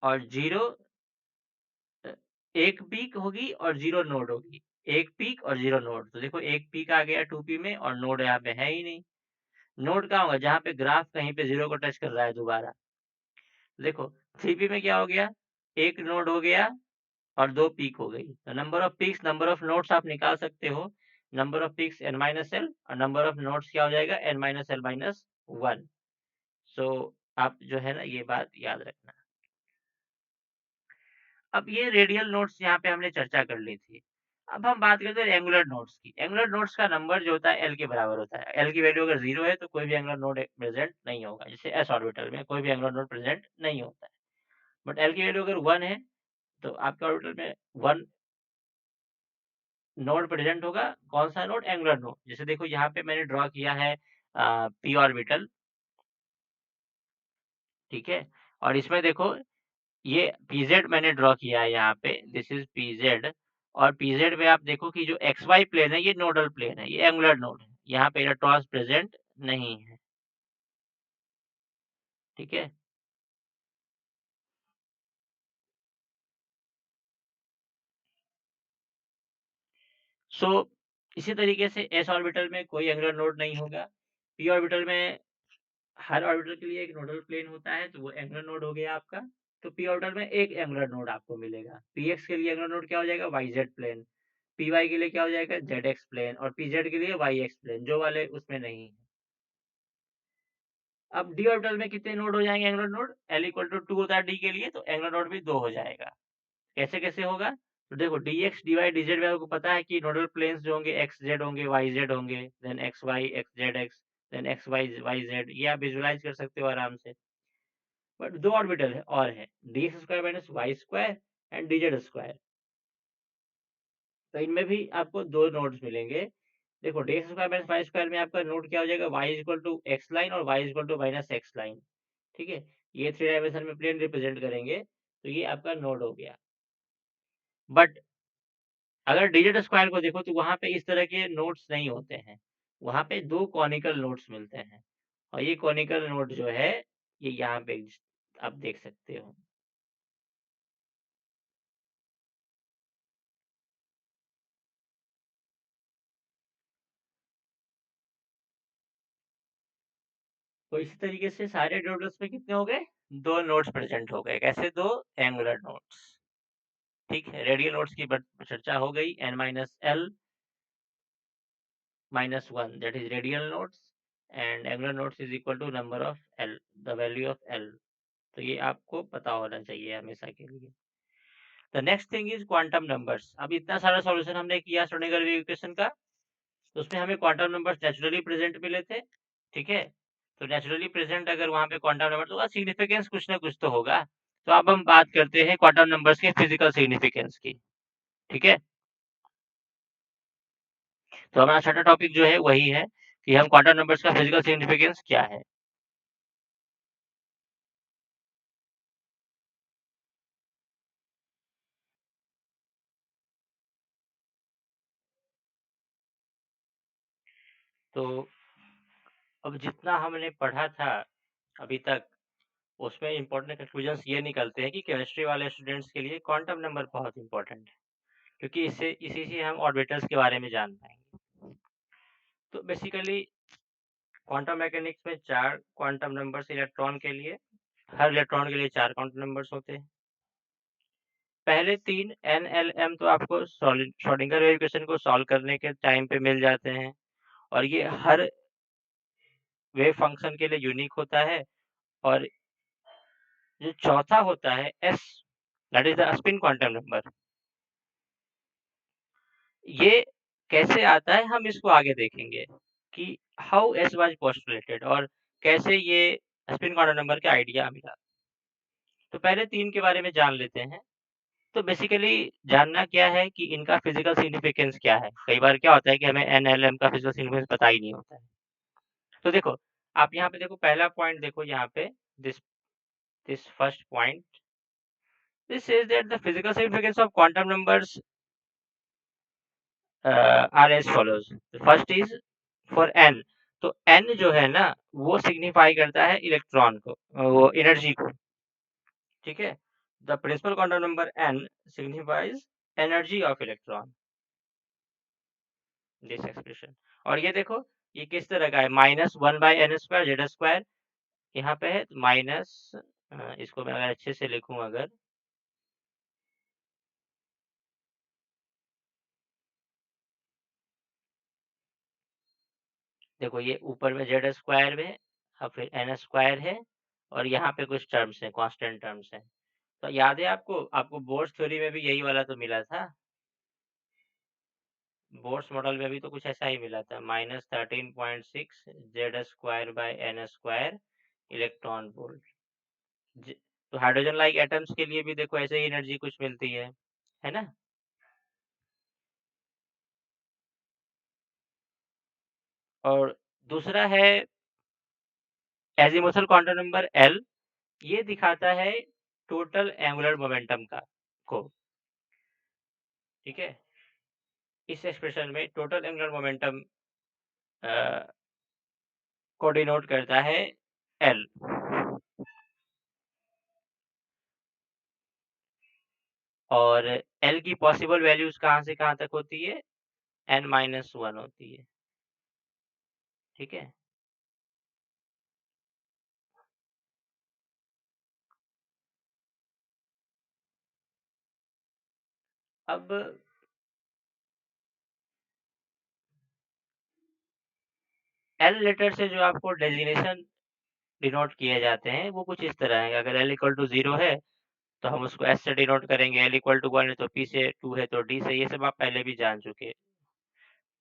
और 0, एक पीक होगी और 0 नोड होगी। एक पीक और 0 नोड। तो देखो एक पीक आ गया 2p में और नोड यहाँ पे है ही नहीं। नोड कहाँ होगा? जहाँ पे ग्राफ कहीं पे 0 को टच कर रहा है दोबारा। देखो 3p में क्या हो गया? एक नोड हो गया और 2 पीक हो गई। तो number of peaks, number of nodes आप निकाल सकते हो। नंबर ऑफ पीक्स n-l और नंबर ऑफ नोड्स क्या हो जाएगा? n-l-1। सो आप जो है ना ये बात याद रखना। अब ये रेडियल नोड्स यहाँ पे हमने चर्चा कर ली थी। अब हम बात करते हैं एंगुलर नोड्स की। एंगुलर नोड्स का नंबर जो होता है एल के बराबर होता है। एल की वैल्यू अगर 0 है तो कोई भी एंगुलर नोड प्रेजेंट नहीं होगा। जैसे एस ऑर्बिटल में कोई भी एंगुलर नोड प्रेजेंट नहीं होता है। बट एल की वैल्यू अगर 1 है तो आपके ऑर्बिटल में 1 नोड प्रेजेंट होगा। कौन सा नोड? Angular node. जैसे देखो यहाँ पे मैंने ड्रॉ किया है पी ऑर्बिटल, ठीक है। और इसमें देखो ये pz मैंने ड्रॉ किया है यहाँ पे, दिस इज pz। और pz में आप देखो कि जो xy प्लेन है ये नोडल प्लेन है, ये एंगुलर नोड है। यहाँ पे इलेक्ट्रॉन्स प्रेजेंट नहीं है, ठीक है। सो इसी तरीके से s ऑर्बिटल में कोई एंगुलर नोड नहीं होगा। p ऑर्बिटल में हर ऑर्बिटल के लिए एक नोडल प्लेन होता है, तो वो एंगुलर नोड हो गया आपका। तो p ऑर्बिटल में एक एंगुलर नोड आपको मिलेगा। px के लिए एंगुलर नोड क्या हो जाएगा? yz plane. py के लिए क्या हो जाएगा? zx plane. और pz के लिए yx प्लेन, जो वाले उसमें नहीं है। अब डी ऑर्बिटल में कितने नोड हो जाएंगे angular node? l equal to 2 होता है डी के लिए, तो एंगुलर नोड भी 2 हो जाएगा। कैसे कैसे होगा? तो देखो dx dy dz में आपको पता है कि नोडल प्लेन्स जो होंगे xz होंगे, yz होंगे, then xy xzx, then xy yz, ये आप विजुलाइज कर सकते हो आराम से। बट दो ऑर्बिटल है और है, dx square minus y square and dz square. तो इनमें भी आपको दो नोड्स मिलेंगे। देखो dx square minus y square में आपका नोड क्या हो जाएगा? y equal to x line और y equal to minus x line, ठीक है। ये 3 डायमेंशन में प्लेन रिप्रेजेंट करेंगे, तो ये आपका नोड हो गया। बट अगर डिजिट स्क्वायर को देखो तो वहां पे इस तरह के नोड्स नहीं होते हैं। वहां पे दो कॉनिकल नोड्स मिलते हैं, और ये कॉनिकल नोड जो है ये यहाँ पे आप देख सकते हो। तो इसी तरीके से सारे नोड्स में कितने हो गए? दो नोड्स प्रेजेंट हो गए। कैसे? दो एंगुलर नोड्स, ठीक है। रेडियल नोड्स की चर्चा हो गई। n-l minus 1, that is radial nodes, and angular nodes is equal to number of l, the value of l। तो ये आपको पता होना चाहिए हमेशा के लिए। The next thing is quantum numbers. अब इतना सारा सॉल्यूशन हमने किया श्रोडिंगर वेव इक्वेशन का, तो उसमें हमें क्वांटम नंबर्स नेचुरली प्रेजेंट मिले थे, ठीक है। तो नेचुरली प्रेजेंट अगर वहां पे क्वांटम नंबर तो सिग्निफिकेंस कुछ ना कुछ तो होगा। तो अब हम बात करते हैं क्वांटम नंबर्स के फिजिकल सिग्निफिकेंस की, ठीक है। तो हमारा छठा टॉपिक जो है वही है कि हम क्वांटम नंबर्स का फिजिकल सिग्निफिकेंस क्या है। तो अब जितना हमने पढ़ा था अभी तक, उसमें इंपॉर्टेंट कंक्लूजन्स ये निकलते हैं कि केमिस्ट्री वाले स्टूडेंट्स के लिए क्वांटम नंबर बहुत इंपॉर्टेंट है, क्योंकि इससे इसी से हम ऑर्बिटल्स के बारे में जान पाएंगे। तो बेसिकली क्वांटम मैकेनिक्स में 4 क्वांटम नंबर्स इलेक्ट्रॉन के लिए, हर इलेक्ट्रॉन के लिए 4 क्वांटम नंबर्स होते हैं। पहले 3 NLM तो आपको श्रोडिंगर वेव इक्वेशन को सॉल्व करने के टाइम पे मिल जाते हैं, और ये हर वेव फंक्शन के लिए यूनिक होता है। और जो चौथा होता है S, that is the spin quantum number. ये कैसे आता है हम इसको आगे देखेंगे कि हाउ S वाज पोस्टुलेटेड और कैसे ये स्पिन क्वांटम नंबर के आइडिया मिला। तो पहले 3 के बारे में जान लेते हैं। तो बेसिकली जानना क्या है कि इनका फिजिकल सिग्निफिकेंस क्या है। कई बार क्या होता है कि हमें NLM का फिजिकल सिग्निफिकेंस पता ही नहीं होता है। तो देखो आप यहाँ पे देखो, पहला पॉइंट देखो यहाँ पे, this this first point, this says that the physical significance of quantum numbers are as follows. First is for n। तो n जो है ना वो सिग्निफाई करता है इलेक्ट्रॉन को, वो एनर्जी को, ठीक है। The principal quantum number n signifies energy of electron. This expression. और ये देखो ये किस तरह का है, -1/n² z², यहाँ पे है माइनस, इसको मैं अगर अच्छे से लिखूं, अगर देखो ये ऊपर में z² में, और फिर n² है, और यहाँ पे कुछ टर्म्स हैं, कांस्टेंट टर्म्स हैं। तो याद है आपको बोर्स थ्योरी में भी यही वाला तो मिला था, बोर्स मॉडल में भी तो कुछ ऐसा ही मिला था, -13.6 z²/n² इलेक्ट्रॉन वोल्ट। तो हाइड्रोजन लाइक एटम्स के लिए भी देखो ऐसे ही एनर्जी कुछ मिलती है ना। और दूसरा है एजीमुथल क्वांटम नंबर L, ये दिखाता है टोटल एंगुलर मोमेंटम को, ठीक है। इस एक्सप्रेशन में टोटल एंगुलर मोमेंटम को डिनोट करता है L। और L की पॉसिबल वैल्यूज कहाँ से कहाँ तक होती है, n-1 होती है, ठीक है। अब L लेटर से जो आपको डेजिग्नेशन डिनोट किए जाते हैं वो कुछ इस तरह है। अगर L = 0 है तो हम उसको S से डिनोट करेंगे, L = 1 है तो P से, 2 है तो D से, ये सब आप पहले भी जान चुके हैं,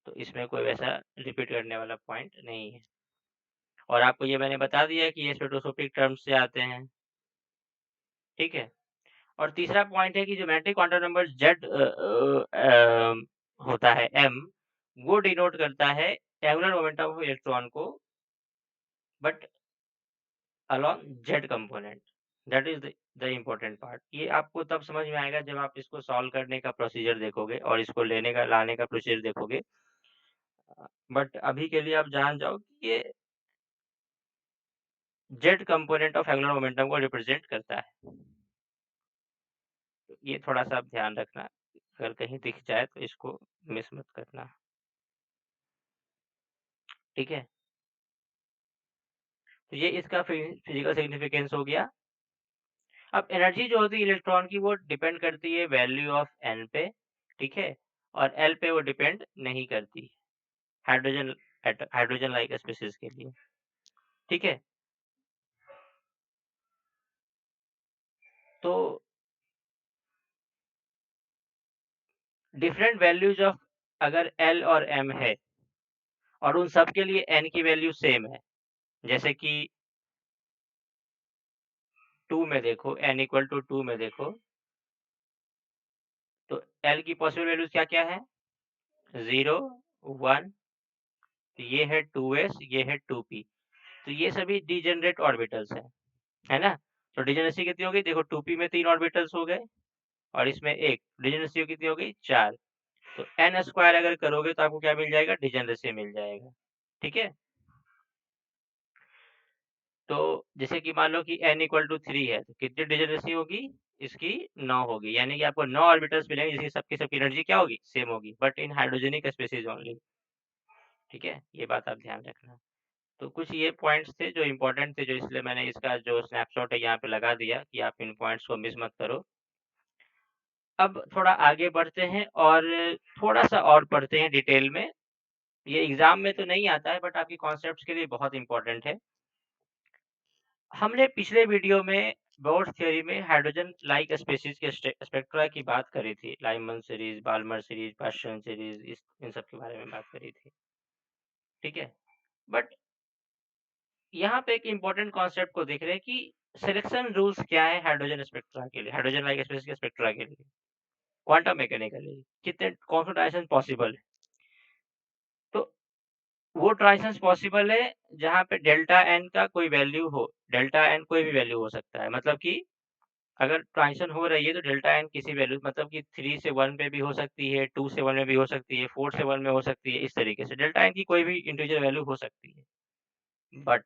तो इसमें कोई वैसा रिपीट करने वाला पॉइंट नहीं है। और आपको ये मैंने बता दिया कि ये स्पेक्ट्रोस्कोपिक टर्म्स से आते हैं, ठीक है। और तीसरा पॉइंट है कि जो मैग्नेटिक क्वांटम नंबर Z होता है M, वो डिनोट करता है एंगुलर मोमेंटम ऑफ इलेक्ट्रॉन को, but along Z component. That is the important part. ये आपको तब समझ में आएगा जब आप इसको सॉल्व करने का प्रोसीजर देखोगे और इसको लाने का प्रोसीजर देखोगे। बट अभी के लिए आप जान जाओ कि ये Z component of angular momentum को रिप्रेजेंट करता है। तो ये थोड़ा सा आप ध्यान रखना, अगर कहीं दिख जाए तो इसको मिस मत करना, ठीक है। तो ये इसका फिजिकल सिग्निफिकेंस हो गया। अब एनर्जी जो होती है इलेक्ट्रॉन की वो डिपेंड करती है वैल्यू ऑफ n पे, ठीक है, और L पे वो डिपेंड नहीं करती हाइड्रोजन हाइड्रोजन लाइक स्पीशीज के लिए, ठीक है। तो डिफरेंट वैल्यूज ऑफ अगर L और M है और उन सब के लिए n की वैल्यू सेम है, जैसे कि 2 में देखो, n = 2 में देखो, तो L की पॉसिबल वैल्यूज क्या क्या है, 0, 1, तो ये है 2s, ये है 2p, तो ये सभी डिजेनरेट ऑर्बिटल्स हैं, है ना। तो डिजेनरेसी कितनी हो गई, देखो 2p में 3 ऑर्बिटल्स हो गए और इसमें एक, डिजेनरेसी कितनी हो गई, 4। तो n² अगर करोगे तो आपको क्या मिल जाएगा, डिजेनरेसी मिल जाएगा, ठीक है। तो जैसे कि मान लो कि n = 3 है तो कितनी डिजेनरेसी होगी इसकी, 9 होगी, यानी कि आपको 9 ऑर्बिटल्स मिलेंगे जिसकी सबकी एनर्जी क्या होगी, सेम होगी, बट इन हाइड्रोजनिक स्पीशीज ओनली, ठीक है। ये बात आप ध्यान रखना। तो कुछ ये पॉइंट्स थे जो इम्पोर्टेंट थे, जो इसलिए मैंने इसका जो स्नैपशॉट है यहाँ पे लगा दिया कि आप इन पॉइंट्स को मिस मत करो। अब थोड़ा आगे बढ़ते हैं और थोड़ा सा और पढ़ते हैं डिटेल में। ये एग्जाम में तो नहीं आता है बट आपकी कॉन्सेप्ट्स के लिए बहुत इंपॉर्टेंट है। हमने पिछले वीडियो में बोर्स थ्योरी में हाइड्रोजन लाइक स्पीशीज के स्पेक्ट्रा की बात करी थी, Lyman series, Balmer series, Paschen series, इन सब के बारे में बात करी थी, ठीक है। बट यहाँ पे एक इम्पोर्टेंट कॉन्सेप्ट को देख रहे हैं कि सिलेक्शन रूल्स क्या है हाइड्रोजन स्पेक्ट्रा के लिए, हाइड्रोजन लाइक स्पीशीज के स्पेक्ट्रा के लिए, क्वांटम मैकेनिकली कितने कौन सा ट्रांजिशन पॉसिबल है। तो वो ट्रांजिशंस पॉसिबल है जहाँ पे डेल्टा एन का कोई वैल्यू हो, डेल्टा एन कोई भी वैल्यू हो सकता है, मतलब कि अगर ट्रांजिशन हो रही है तो डेल्टा एन किसी वैल्यू, मतलब कि 3 से 1 पे भी हो सकती है, 2 से 1 में भी हो सकती है, 4 से 1 में हो सकती है, इस तरीके से डेल्टा एन की कोई भी इंटीजर वैल्यू हो सकती है। बट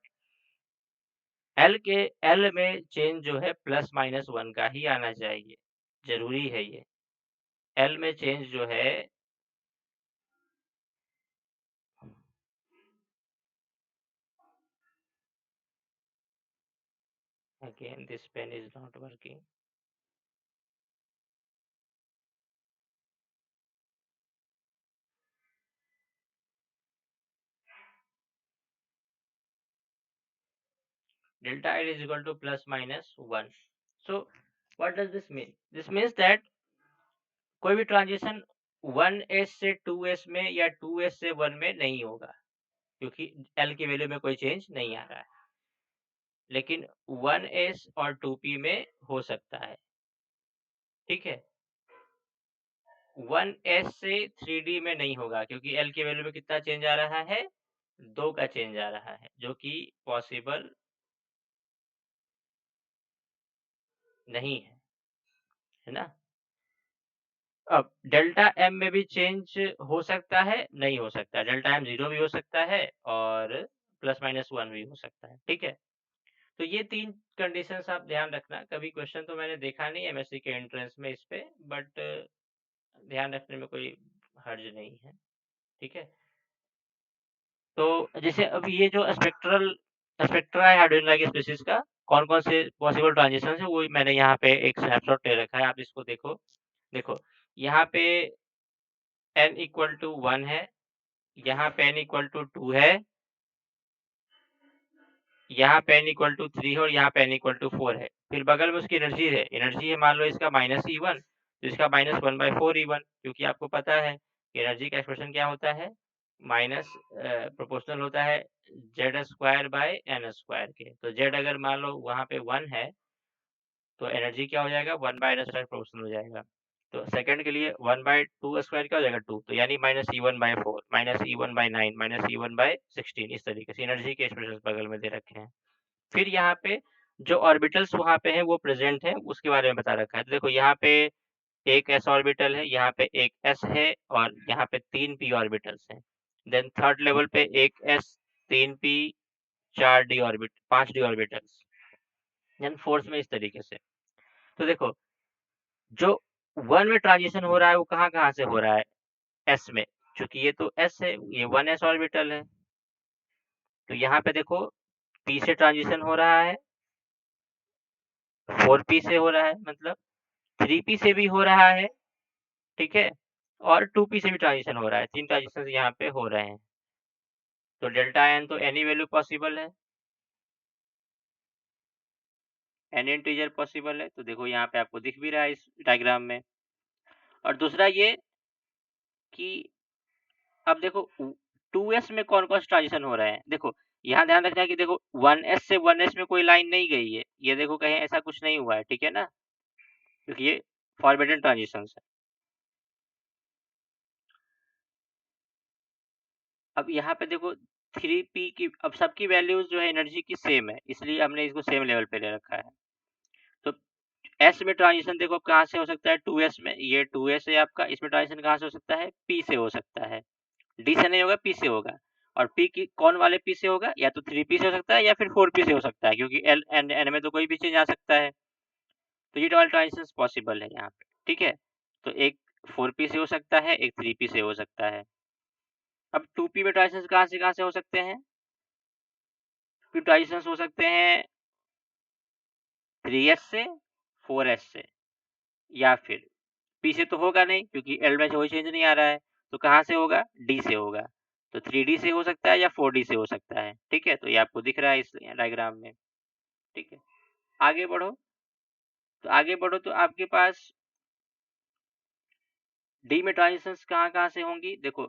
एल में चेंज जो है ±1 का ही आना चाहिए, जरूरी है ये। एल में चेंज जो है Again, this pen is not working. Delta L is equal to plus minus 1. So what does this mean? This means that कोई भी ट्रांजिशन 1s से 2s में या 2s से 1 में नहीं होगा, क्योंकि L की वैल्यू में कोई चेंज नहीं आ रहा है, लेकिन 1s और 2p में हो सकता है। ठीक है, 1s से 3d में नहीं होगा, क्योंकि L की वैल्यू में कितना चेंज आ रहा है, 2 का चेंज आ रहा है, जो कि पॉसिबल नहीं है ना। अब डेल्टा एम में भी चेंज हो सकता है, नहीं हो सकता है। डेल्टा एम 0 भी हो सकता है और प्लस माइनस 1 भी हो सकता है। ठीक है, तो ये 3 कंडीशंस आप ध्यान रखना। कभी क्वेश्चन तो मैंने देखा नहीं एमएससी के एंट्रेंस में इस पे, बट ध्यान रखने में कोई हर्ज नहीं है। ठीक है, तो जैसे अब ये जो स्पेक्ट्रा है हाइड्रोजन लाइक स्पीशीज का, कौन कौन से पॉसिबल ट्रांजिशन है वो मैंने यहाँ पे एक स्नैपशॉट ले रखा है, आप इसको देखो यहाँ पे n इक्वल टू 1 है, यहाँ पे n इक्वल टू 2 है, यहाँ पे n इक्वल टू 3 है और यहाँ पे n इक्वल टू 4 है। फिर बगल में उसकी एनर्जी है मान लो इसका माइनस E1, तो इसका माइनस 1/4 E1, क्योंकि आपको पता है कि एनर्जी का एक्सप्रेशन क्या होता है, माइनस प्रोपोर्शनल होता है Z²/n² के। तो Z अगर मान लो वहाँ पे 1 है तो एनर्जी क्या हो जाएगा, 1/n² प्रोपोर्शनल हो जाएगा। तो सेकंड के लिए 1/2² क्या हो जाएगा 2, तो यानी -E1/4, -E1/9, -E1/16, इस तरीके से एनर्जी के एक्सप्रेशन बगल में दे रखे हैं। फिर यहाँ पे जो ऑर्बिटल्स वहाँ पे हैं वो प्रेजेंट है, उसके बारे में बता रखा है। तो देखो यहाँ पे एक s ऑर्बिटल है, यहाँ पे एक s है और यहाँ पे 3 p ऑर्बिटल्स हैं। देन थर्ड लेवल पे एक s, 3 p, 5 d orbitals. Then fourth में इस तरीके से। तो देखो जो 1 में ट्रांजिशन हो रहा है वो कहाँ से हो रहा है, s में, क्योंकि ये तो s है, ये 1s ऑर्बिटल है। तो यहाँ पे देखो p से ट्रांजिशन हो रहा है, 4p से हो रहा है, मतलब 3p से भी हो रहा है। ठीक है, और 2p से भी ट्रांजिशन हो रहा है। 3 ट्रांजिशन यहाँ पे हो रहे हैं। तो डेल्टा n तो एनी वैल्यू पॉसिबल है, एन इंटीजर पॉसिबल है। तो देखो यहाँ पे आपको दिख भी रहा है इस डायग्राम में। और दूसरा ये कि अब देखो 2s में कौन कौन से ट्रांजिशन हो रहे हैं। देखो यहाँ ध्यान रखना है कि देखो 1s से 1s में कोई लाइन नहीं गई है, ये देखो कहीं ऐसा कुछ नहीं हुआ है। ठीक है ना, क्योंकि ये फॉरबिडन ट्रांजिशन है। अब यहाँ पे देखो 3p की, अब सबकी वैल्यूज जो है एनर्जी की सेम है, इसलिए हमने इसको सेम लेवल पे ले रखा है। तो s में ट्रांजिशन देखो कहाँ से हो सकता है, 2s में, ये 2s है आपका, इसमें ट्रांजिशन कहाँ से हो सकता है, p से हो सकता है। d से नहीं होगा, p से होगा। और p की कौन वाले p से होगा, या तो 3p से हो सकता है या फिर 4p से हो सकता है, क्योंकि l n में तो कोई भी चेंज आ सकता है। तो ये वाले ट्रांजिशन पॉसिबल है यहाँ पे। ठीक है, तो एक 4p से हो सकता है, एक 3p से हो सकता है। अब 2p में ट्रांजिशन कहाँ से हो सकते हैं, ट्रांजिशन हो सकते हैं 3s से, 4s से, या फिर p से तो होगा नहीं क्योंकि l में कोई चेंज नहीं आ रहा है, तो कहाँ से होगा, d से होगा। तो 3d से हो सकता है या 4d से हो सकता है। ठीक है, तो ये आपको दिख रहा है इस डायग्राम में। ठीक है, आगे बढ़ो तो आपके पास डी में ट्रांजिशंस कहाँ से होंगी। देखो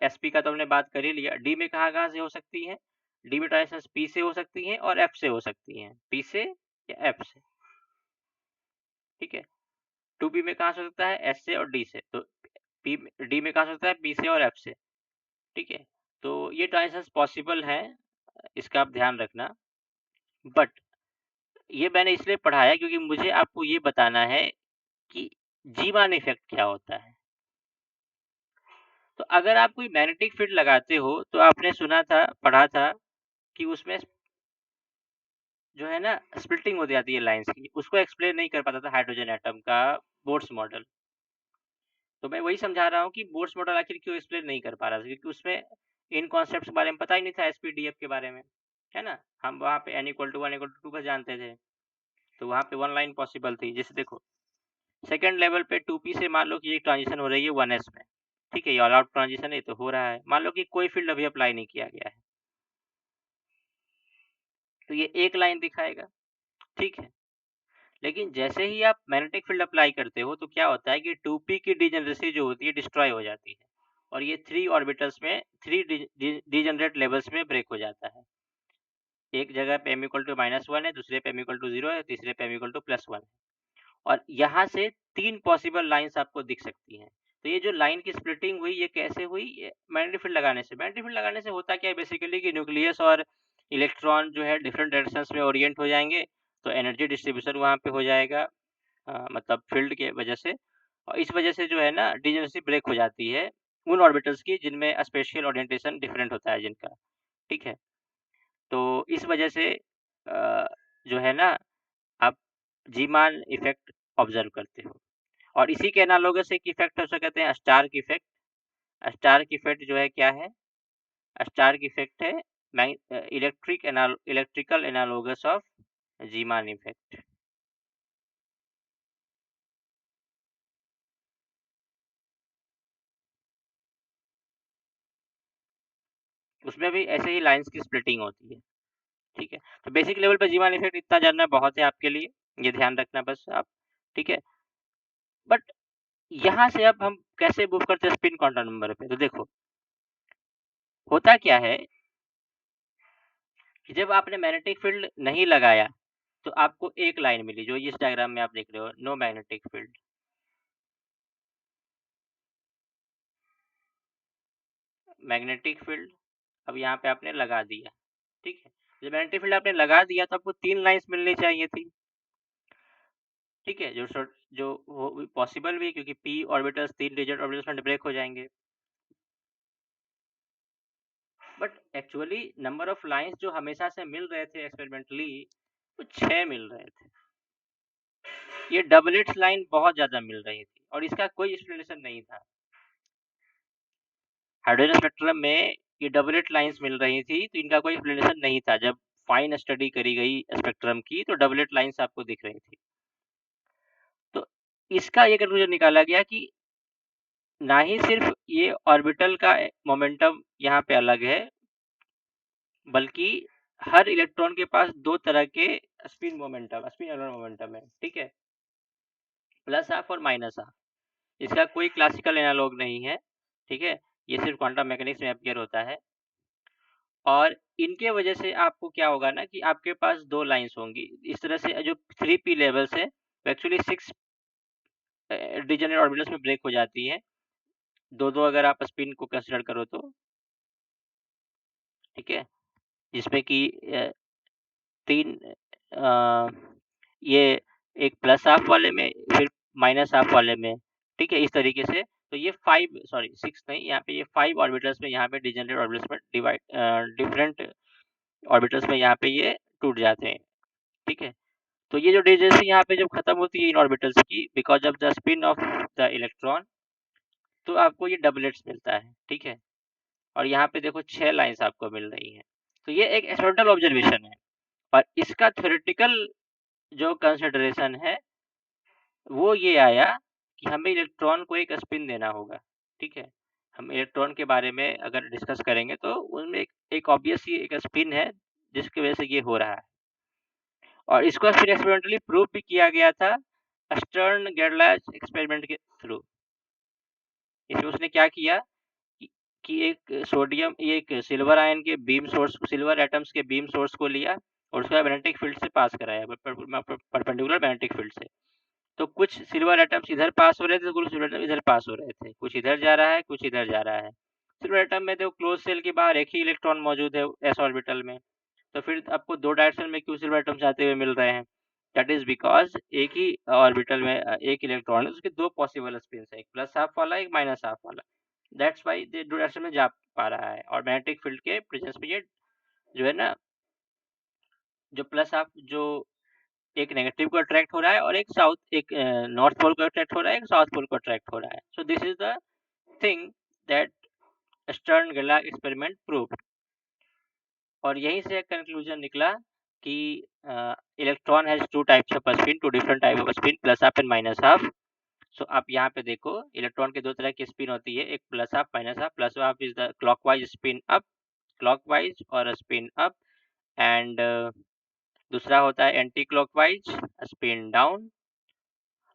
एसपी का तो हमने बात कर ही लिया, डी में कहाँ से हो सकती है, डी में ट्रांजिशंस पी से हो सकती हैं और एफ से हो सकती हैं, पी से या एफ से। ठीक है, 2p में कहाँ से हो सकता है, एस से और डी से। तो पी डी में कहाँ से हो सकता है, पी से और एफ से। ठीक है, तो ये ट्रांजिशंस पॉसिबल है, इसका आप ध्यान रखना। बट ये मैंने इसलिए पढ़ाया क्योंकि मुझे आपको ये बताना है कि जीमान इफेक्ट क्या होता है। तो अगर आप कोई मैग्नेटिक फील्ड लगाते हो तो आपने पढ़ा था कि उसमें जो है ना स्प्लिटिंग हो जाती है लाइंस की, उसको एक्सप्लेन नहीं कर पाता था हाइड्रोजन एटम का बोर्ड्स मॉडल। तो मैं वही समझा रहा हूँ कि बोर्ड्स मॉडल आखिर क्यों एक्सप्लेन नहीं कर पा रहा था, क्योंकि उसमें इन कॉन्सेप्ट्स के बारे में पता ही नहीं था, एसपीडीएफ के बारे में, है ना। हम वहाँ पे n = 1 = 2 बस जानते थे। तो वहाँ पे 1 लाइन पॉसिबल थी। जैसे देखो सेकंड लेवल पे 2p से मान लो कि ये ट्रांजिशन हो रही है 1s में, ठीक है, ये ऑल आउट ट्रांजिशन है तो हो रहा है। मान लो कि कोई फील्ड अभी अप्लाई नहीं किया गया है, तो ये एक लाइन दिखाएगा, ठीक है। लेकिन जैसे ही आप मैग्नेटिक फील्ड अप्लाई करते हो तो क्या होता है कि 2p की डिजेनरेसी जो होती है डिस्ट्रॉय हो जाती है और ये 3 ऑर्बिटल्स में 3 डिजेनरेट लेवल्स में ब्रेक हो जाता है। एक जगह पे m इक्वल टू -1 है, दूसरे पे m इक्वल टू 0 है, तीसरे पे m इक्वल टू +1 है। और यहाँ से 3 पॉसिबल लाइन्स आपको दिख सकती हैं। तो ये जो लाइन की स्प्लिटिंग हुई ये कैसे हुई? ये मैग्नेटिक फील्ड लगाने से। मैग्नेटिक फील्ड लगाने से होता क्या है बेसिकली कि न्यूक्लियस और इलेक्ट्रॉन जो है डिफरेंट डायरेक्शंस में ओरिएंट हो जाएंगे, तो एनर्जी डिस्ट्रीब्यूशन वहाँ पे हो जाएगा, मतलब फील्ड के वजह से। और इस वजह से जो है ना डिजेनरेसी ब्रेक हो जाती है उन ऑर्बिटल्स की जिनमें स्पेशियल ओरिएंटेशन डिफरेंट होता है जिनका, ठीक है। तो इस वजह से जो है ना आप जीमान इफेक्ट ऑब्जर्व करते हो। और इसी के एनालोगस एक इफेक्ट है उसे कहते हैं स्टार्क इफेक्ट। स्टार्क इफेक्ट जो है क्या है? स्टार्क इफेक्ट है electrical analogous of Zeeman effect. उसमें भी ऐसे ही लाइंस की स्प्लिटिंग होती है, ठीक है। तो बेसिक लेवल पे जीमान इफेक्ट इतना जानना बहुत है आपके लिए, ये ध्यान रखना बस आप, ठीक है। बट यहाँ से अब हम कैसे मूव करते हैं स्पिन क्वांटम नंबर पे? तो देखो होता क्या है कि जब आपने मैग्नेटिक फील्ड नहीं लगाया तो आपको एक लाइन मिली जो इस डायग्राम में आप देख रहे हो, no magnetic field. Magnetic field अब यहाँ पे आपने लगा दिया, ठीक है। जब मैग्नेटिक फील्ड आपने लगा दिया तो आपको 3 लाइंस मिलनी चाहिए थी, ठीक है, जो वो पॉसिबल भी है क्योंकि p ऑर्बिटल्स 3 डिजिट ऑर्बिटल्स में ब्रेक हो जाएंगे। But actually number of lines जो हमेशा से मिल रहे थे एक्सपेरिमेंटली वो 6 मिल रहे थे। ये डबलेट्स लाइन बहुत ज्यादा मिल रही थी और इसका कोई एक्सप्लेनेशन नहीं था। हाइड्रोजन स्पेक्ट्रम में ये डबलेट लाइंस मिल रही थी तो इनका कोई एक्सप्लेनेशन नहीं था। जब फाइन स्टडी करी गई स्पेक्ट्रम की तो डबलेट लाइंस आपको दिख रही थी। तो इसका ये कंक्लूजन निकाला गया कि ना ही सिर्फ ये ऑर्बिटल का मोमेंटम यहाँ पे अलग है, बल्कि हर इलेक्ट्रॉन के पास 2 तरह के spin momentum, spin angular momentum है, ठीक है, प्लस हाफ और माइनस हाफ। इसका कोई क्लासिकल एनालॉग नहीं है, ठीक है, ये सिर्फ क्वांटम मैकेनिक्स में अपीयर होता है। और इनके वजह से आपको क्या होगा ना कि आपके पास 2 लाइन्स होंगी। इस तरह से जो 3p लेवल्स है वो एक्चुअली 6 डिजेनरेट ऑर्बिटल्स में ब्रेक हो जाती है। 2-2 अगर आप स्पिन को कंसीडर करो तो, ठीक है, जिसमें कि 3 ये एक प्लस हाफ वाले में फिर माइनस हाफ वाले में, ठीक है, इस तरीके से। तो ये 6 नहीं, यहाँ पे ये 5 ऑर्बिटल्स में यहाँ पे डिजेनरेट ऑर्बिटल्स में डिफरेंट ऑर्बिटल्स में यहाँ पे ये टूट जाते हैं, ठीक है। तो ये जो डिजेनरेसी यहाँ पे जब खत्म होती है इन ऑर्बिटल्स की because of the spin off the electron, तो आपको ये डबलेट्स मिलता है, ठीक है। और यहाँ पे देखो 6 लाइंस आपको मिल रही हैं। तो ये एक एक्सपेरिमेंटल ऑब्जर्वेशन है और इसका थ्योरेटिकल जो कंसिडरेशन है वो ये आया कि हमें इलेक्ट्रॉन को एक स्पिन देना होगा, ठीक है। हम इलेक्ट्रॉन के बारे में अगर डिस्कस करेंगे तो उनमें एक ऑब्वियस ही एक स्पिन है जिसकी वजह से ये हो रहा है। और इसको फिर एक्सपेरिमेंटली प्रूव भी किया गया था स्टर्न गेरलाच एक्सपेरिमेंट के थ्रू। इसमें उसने क्या किया कि एक सोडियम एक सिल्वर आयन के बीम सोर्स, सिल्वर एटम्स के बीम सोर्स को लिया और उसका मैग्नेटिक फील्ड से पास कराया, परपेंडिकुलर मैग्नेटिक फील्ड से। तो कुछ सिल्वर एटम्स इधर पास हो रहे थे, कुछ सिल्वर एटम इधर पास हो रहे थे, कुछ इधर जा रहा है, कुछ इधर जा रहा है। सिल्वर एटम में तो क्लोज सेल के बाहर एक ही इलेक्ट्रॉन मौजूद है एस ऑर्बिटल में, तो फिर आपको 2 डायरेक्शन में क्यों सिल्वर एटम्स आते हुए मिल रहे हैं? दैट इज बिकॉज एक ही ऑर्बिटल में एक इलेक्ट्रॉन है, उसके 2 पॉसिबल स्पिन है, एक प्लस हाफ वाला एक माइनस हाफ वाला। दैट्स व्हाई ये 2 डायरेक्शन में जा पा रहा है। और मैग्नेटिक फील्ड के प्रेजेंस में ये जो है ना जो प्लस हाफ जो एक नेगेटिव को अट्रैक्ट हो रहा है और एक नॉर्थ पोल को अट्रैक्ट हो रहा है, एक साउथ पोल को अट्रैक्ट हो रहा है। So this is the thing that Stern Gerlach experiment proved. और यहीं से एक कंक्लूजन निकला कि electron has 2 types of spin, 2 different type of spin, plus half and minus half. So आप यहाँ पे देखो इलेक्ट्रॉन के 2 तरह की स्पिन होती है, एक plus half, minus half. Plus half is the clockwise spin up, clockwise और स्पिन अप, एंड दूसरा होता है एंटी क्लॉकवाइज स्पिन डाउन।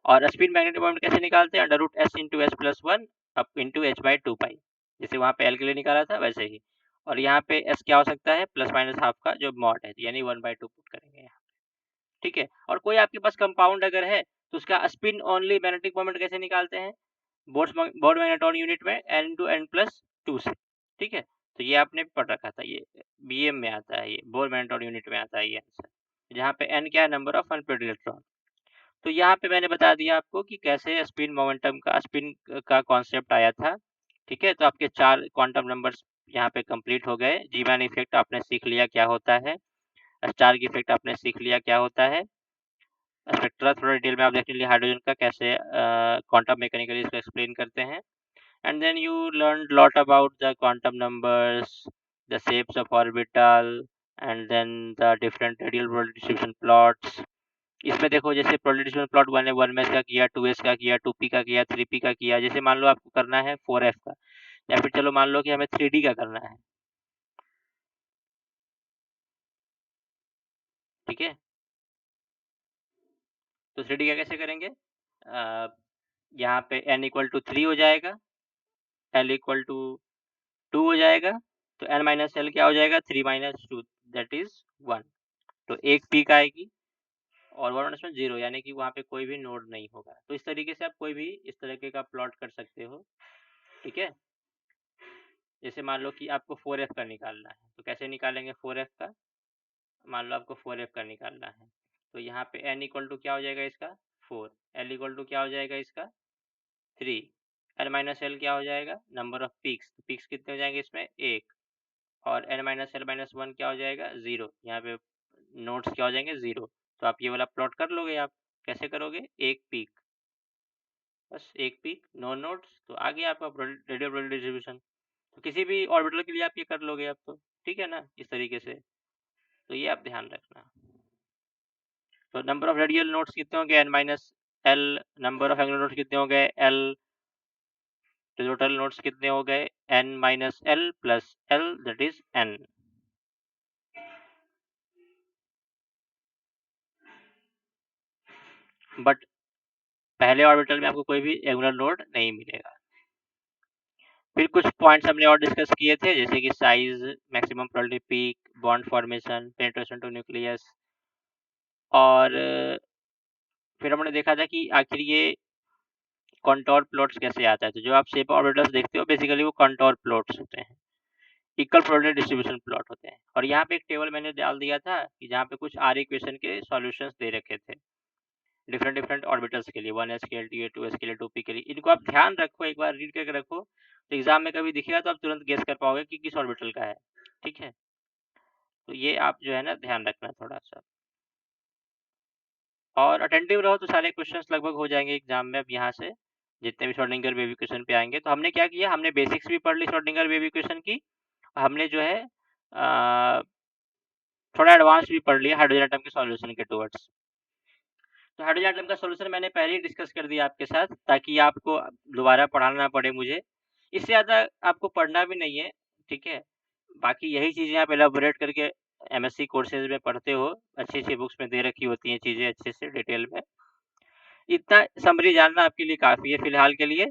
और स्पिन मैग्नेटिक मोमेंट कैसे निकालते हैं? Under root s into s plus one up into h by 2 pi, जैसे वहाँ पे एल के लिए निकाला था वैसे ही। और यहाँ पे एस क्या हो सकता है? प्लस माइनस हाफ का जो मॉड है, यानी 1/2 पुट करेंगे यहाँ, ठीक है। और कोई आपके पास कंपाउंड अगर है तो उसका स्पिन ओनली मैग्नेटिक मोमेंट कैसे निकालते हैं? बोर्ड मैग्नेट्रॉन यूनिट में n टू n प्लस 2 से, ठीक है। तो ये आपने पढ़ रखा था, ये बीएम में आता है, ये बोर्ड मैग्नेट्रॉन यूनिट में आता है ये आंसर, जहाँ पे n क्या है? Number of unpaired electron. तो यहाँ पे मैंने बता दिया आपको कि कैसे स्पिन मोमेंटम का स्पिन का कॉन्सेप्ट आया था, ठीक है। तो आपके 4 क्वांटम नंबर्स यहाँ पे कंप्लीट हो गए। जीमैन इफेक्ट आपने सीख लिया क्या होता है, स्टार इफेक्ट आपने सीख लिया क्या होता है, स्पेक्ट्रा थोड़ा डिटेल में आप देख लीजिए हाइड्रोजन का कैसे क्वांटम मैकेनिकली इसको एक्सप्लेन करते हैं। And then you learn lot about the quantum numbers, the shapes of orbital, and then the different radial distribution plots. इसमें देखो जैसे प्रोबेबिलिटी प्लॉट 1 में का किया, 2s का किया, 2p का किया, 3p का किया। जैसे मान लो आपको करना है 4f का, या फिर चलो मान लो कि हमें 3d का करना है, ठीक है। तो 3d का कैसे करेंगे? यहाँ पे n इक्वल टू 3 हो जाएगा, l इक्वल टू 2 हो जाएगा, तो n माइनस l क्या हो जाएगा? 3 माइनस 2 दैट इज 1। तो एक पीक आएगी और 1 माइनस में 0, यानी कि वहाँ पे कोई भी नोड नहीं होगा। तो इस तरीके से आप कोई भी इस तरीके का प्लॉट कर सकते हो, ठीक है। जैसे मान लो कि आपको 4f का निकालना है, तो कैसे निकालेंगे 4f का? मान लो आपको 4f का निकालना है, तो यहाँ पे n इक्वल टू क्या हो जाएगा इसका? 4, l इक्वल टू क्या हो जाएगा इसका? 3, l माइनस l क्या हो जाएगा? Number of peaks. तो पीक्स कितने हो जाएंगे इसमें? 1, और n माइनस l माइनस 1 क्या हो जाएगा? 0। यहाँ पे नोट्स क्या हो जाएंगे? 0। तो आप ये वाला प्लॉट कर लोगे। आप कैसे करोगे? एक पीक, बस एक पीक, नो नोट्स, तो आ गया आपका रेडियल प्रोबेबिलिटी डिस्ट्रीब्यूशन। तो किसी भी ऑर्बिटल के लिए आप ये कर लोगे आप, तो ठीक है ना, इस तरीके से। तो ये आप ध्यान रखना। तो नंबर ऑफ रेडियल नोट्स कितने होंगे? n minus l। Number of angular notes कितने हो गए? l। तो टोटल नोट्स कितने हो गए? n minus l plus l that is n। But पहले ऑर्बिटल में आपको कोई भी एंगुलर नोड नहीं मिलेगा। फिर कुछ पॉइंट्स हमने और डिस्कस किए थे, जैसे कि size, maximum probability peak, bond formation, penetration to nucleus, और फिर हमने देखा था कि आखिर ये कॉन्टोर प्लॉट्स कैसे आता है। तो जो आप शेप ऑर्बिटल्स देखते हो बेसिकली वो कॉन्टोर प्लॉट्स होते हैं, इक्वल प्रोबेबिलिटी डिस्ट्रीब्यूशन प्लॉट होते हैं। और यहाँ पे एक टेबल मैंने डाल दिया था कि जहाँ पे कुछ आर इक्वेशन के सॉल्यूशंस दे रखे थे डिफरेंट डिफरेंट ऑर्बिटल्स के लिए, 1s के लिए, 2s के लिए, 2p के लिए। इनको आप ध्यान रखो, एक बार रीड करके रखो, तो एग्जाम में कभी दिखेगा तो आप तुरंत गेस कर पाओगे कि किस ऑर्बिटल का है, ठीक है। तो ये आप जो है ना ध्यान रखना थोड़ा सा, और अटेंटिव रहो तो सारे क्वेश्चंस लगभग हो जाएंगे एग्जाम में। अब यहाँ से जितने भी श्रोडिंगर वेव इक्वेशन पे आएंगे, तो हमने क्या किया, हमने बेसिक्स भी पढ़ ली श्रोडिंगर वेव इक्वेशन की, हमने जो है थोड़ा एडवांस भी पढ़ लिया हाइड्रोजन एटम के सॉल्यूशन के टुवर्ड्स। तो हाइड्रोजन एटम का सॉल्यूशन मैंने पहले ही डिस्कस कर दिया आपके साथ, ताकि आपको दोबारा पढ़ाना ना पड़े मुझे। इससे ज़्यादा आपको पढ़ना भी नहीं है, ठीक है। बाकी यही चीज़ें आप एलाबोरेट करके एमएससी कोर्सेज में पढ़ते हो, अच्छी अच्छी बुक्स में दे रखी होती हैं चीज़ें अच्छे से डिटेल में। इतना समरी जानना आपके लिए काफ़ी है फिलहाल के लिए।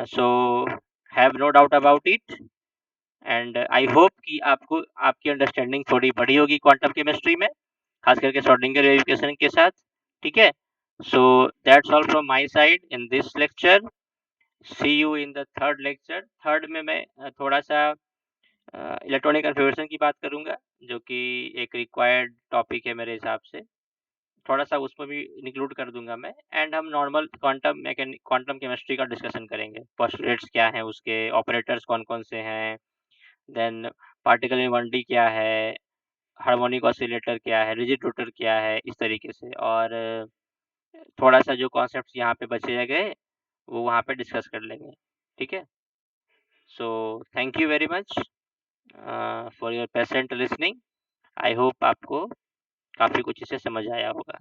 So have no doubt about it, and I hope कि आपको आपकी अंडरस्टैंडिंग थोड़ी बड़ी होगी क्वांटम केमिस्ट्री में, खास करके श्रोडिंगर वेव इक्वेशन के साथ, ठीक है। So that's all from my side in this lecture. See you in the third lecture. Third में मैं थोड़ा सा इलेक्ट्रॉनिक कन्फिगरेशन की बात करूंगा, जो कि एक रिक्वायर्ड टॉपिक है मेरे हिसाब से, थोड़ा सा उसमें भी इंक्लूड कर दूंगा मैं। एंड हम नॉर्मल क्वांटम केमिस्ट्री का डिस्कशन करेंगे, पोस्टुलेट्स क्या हैं उसके, ऑपरेटर्स कौन कौन से हैं, देन पार्टिकल इन 1D क्या है, हार्मोनिक ऑसिलेटर क्या है, रिजिड रोटर क्या है, इस तरीके से। और थोड़ा सा जो कॉन्सेप्ट्स यहाँ पे बचे गए वो वहाँ पे डिस्कस कर लेंगे, ठीक है। So thank you very much for your patient listening. I hope आपको काफ़ी कुछ इससे समझ आया होगा।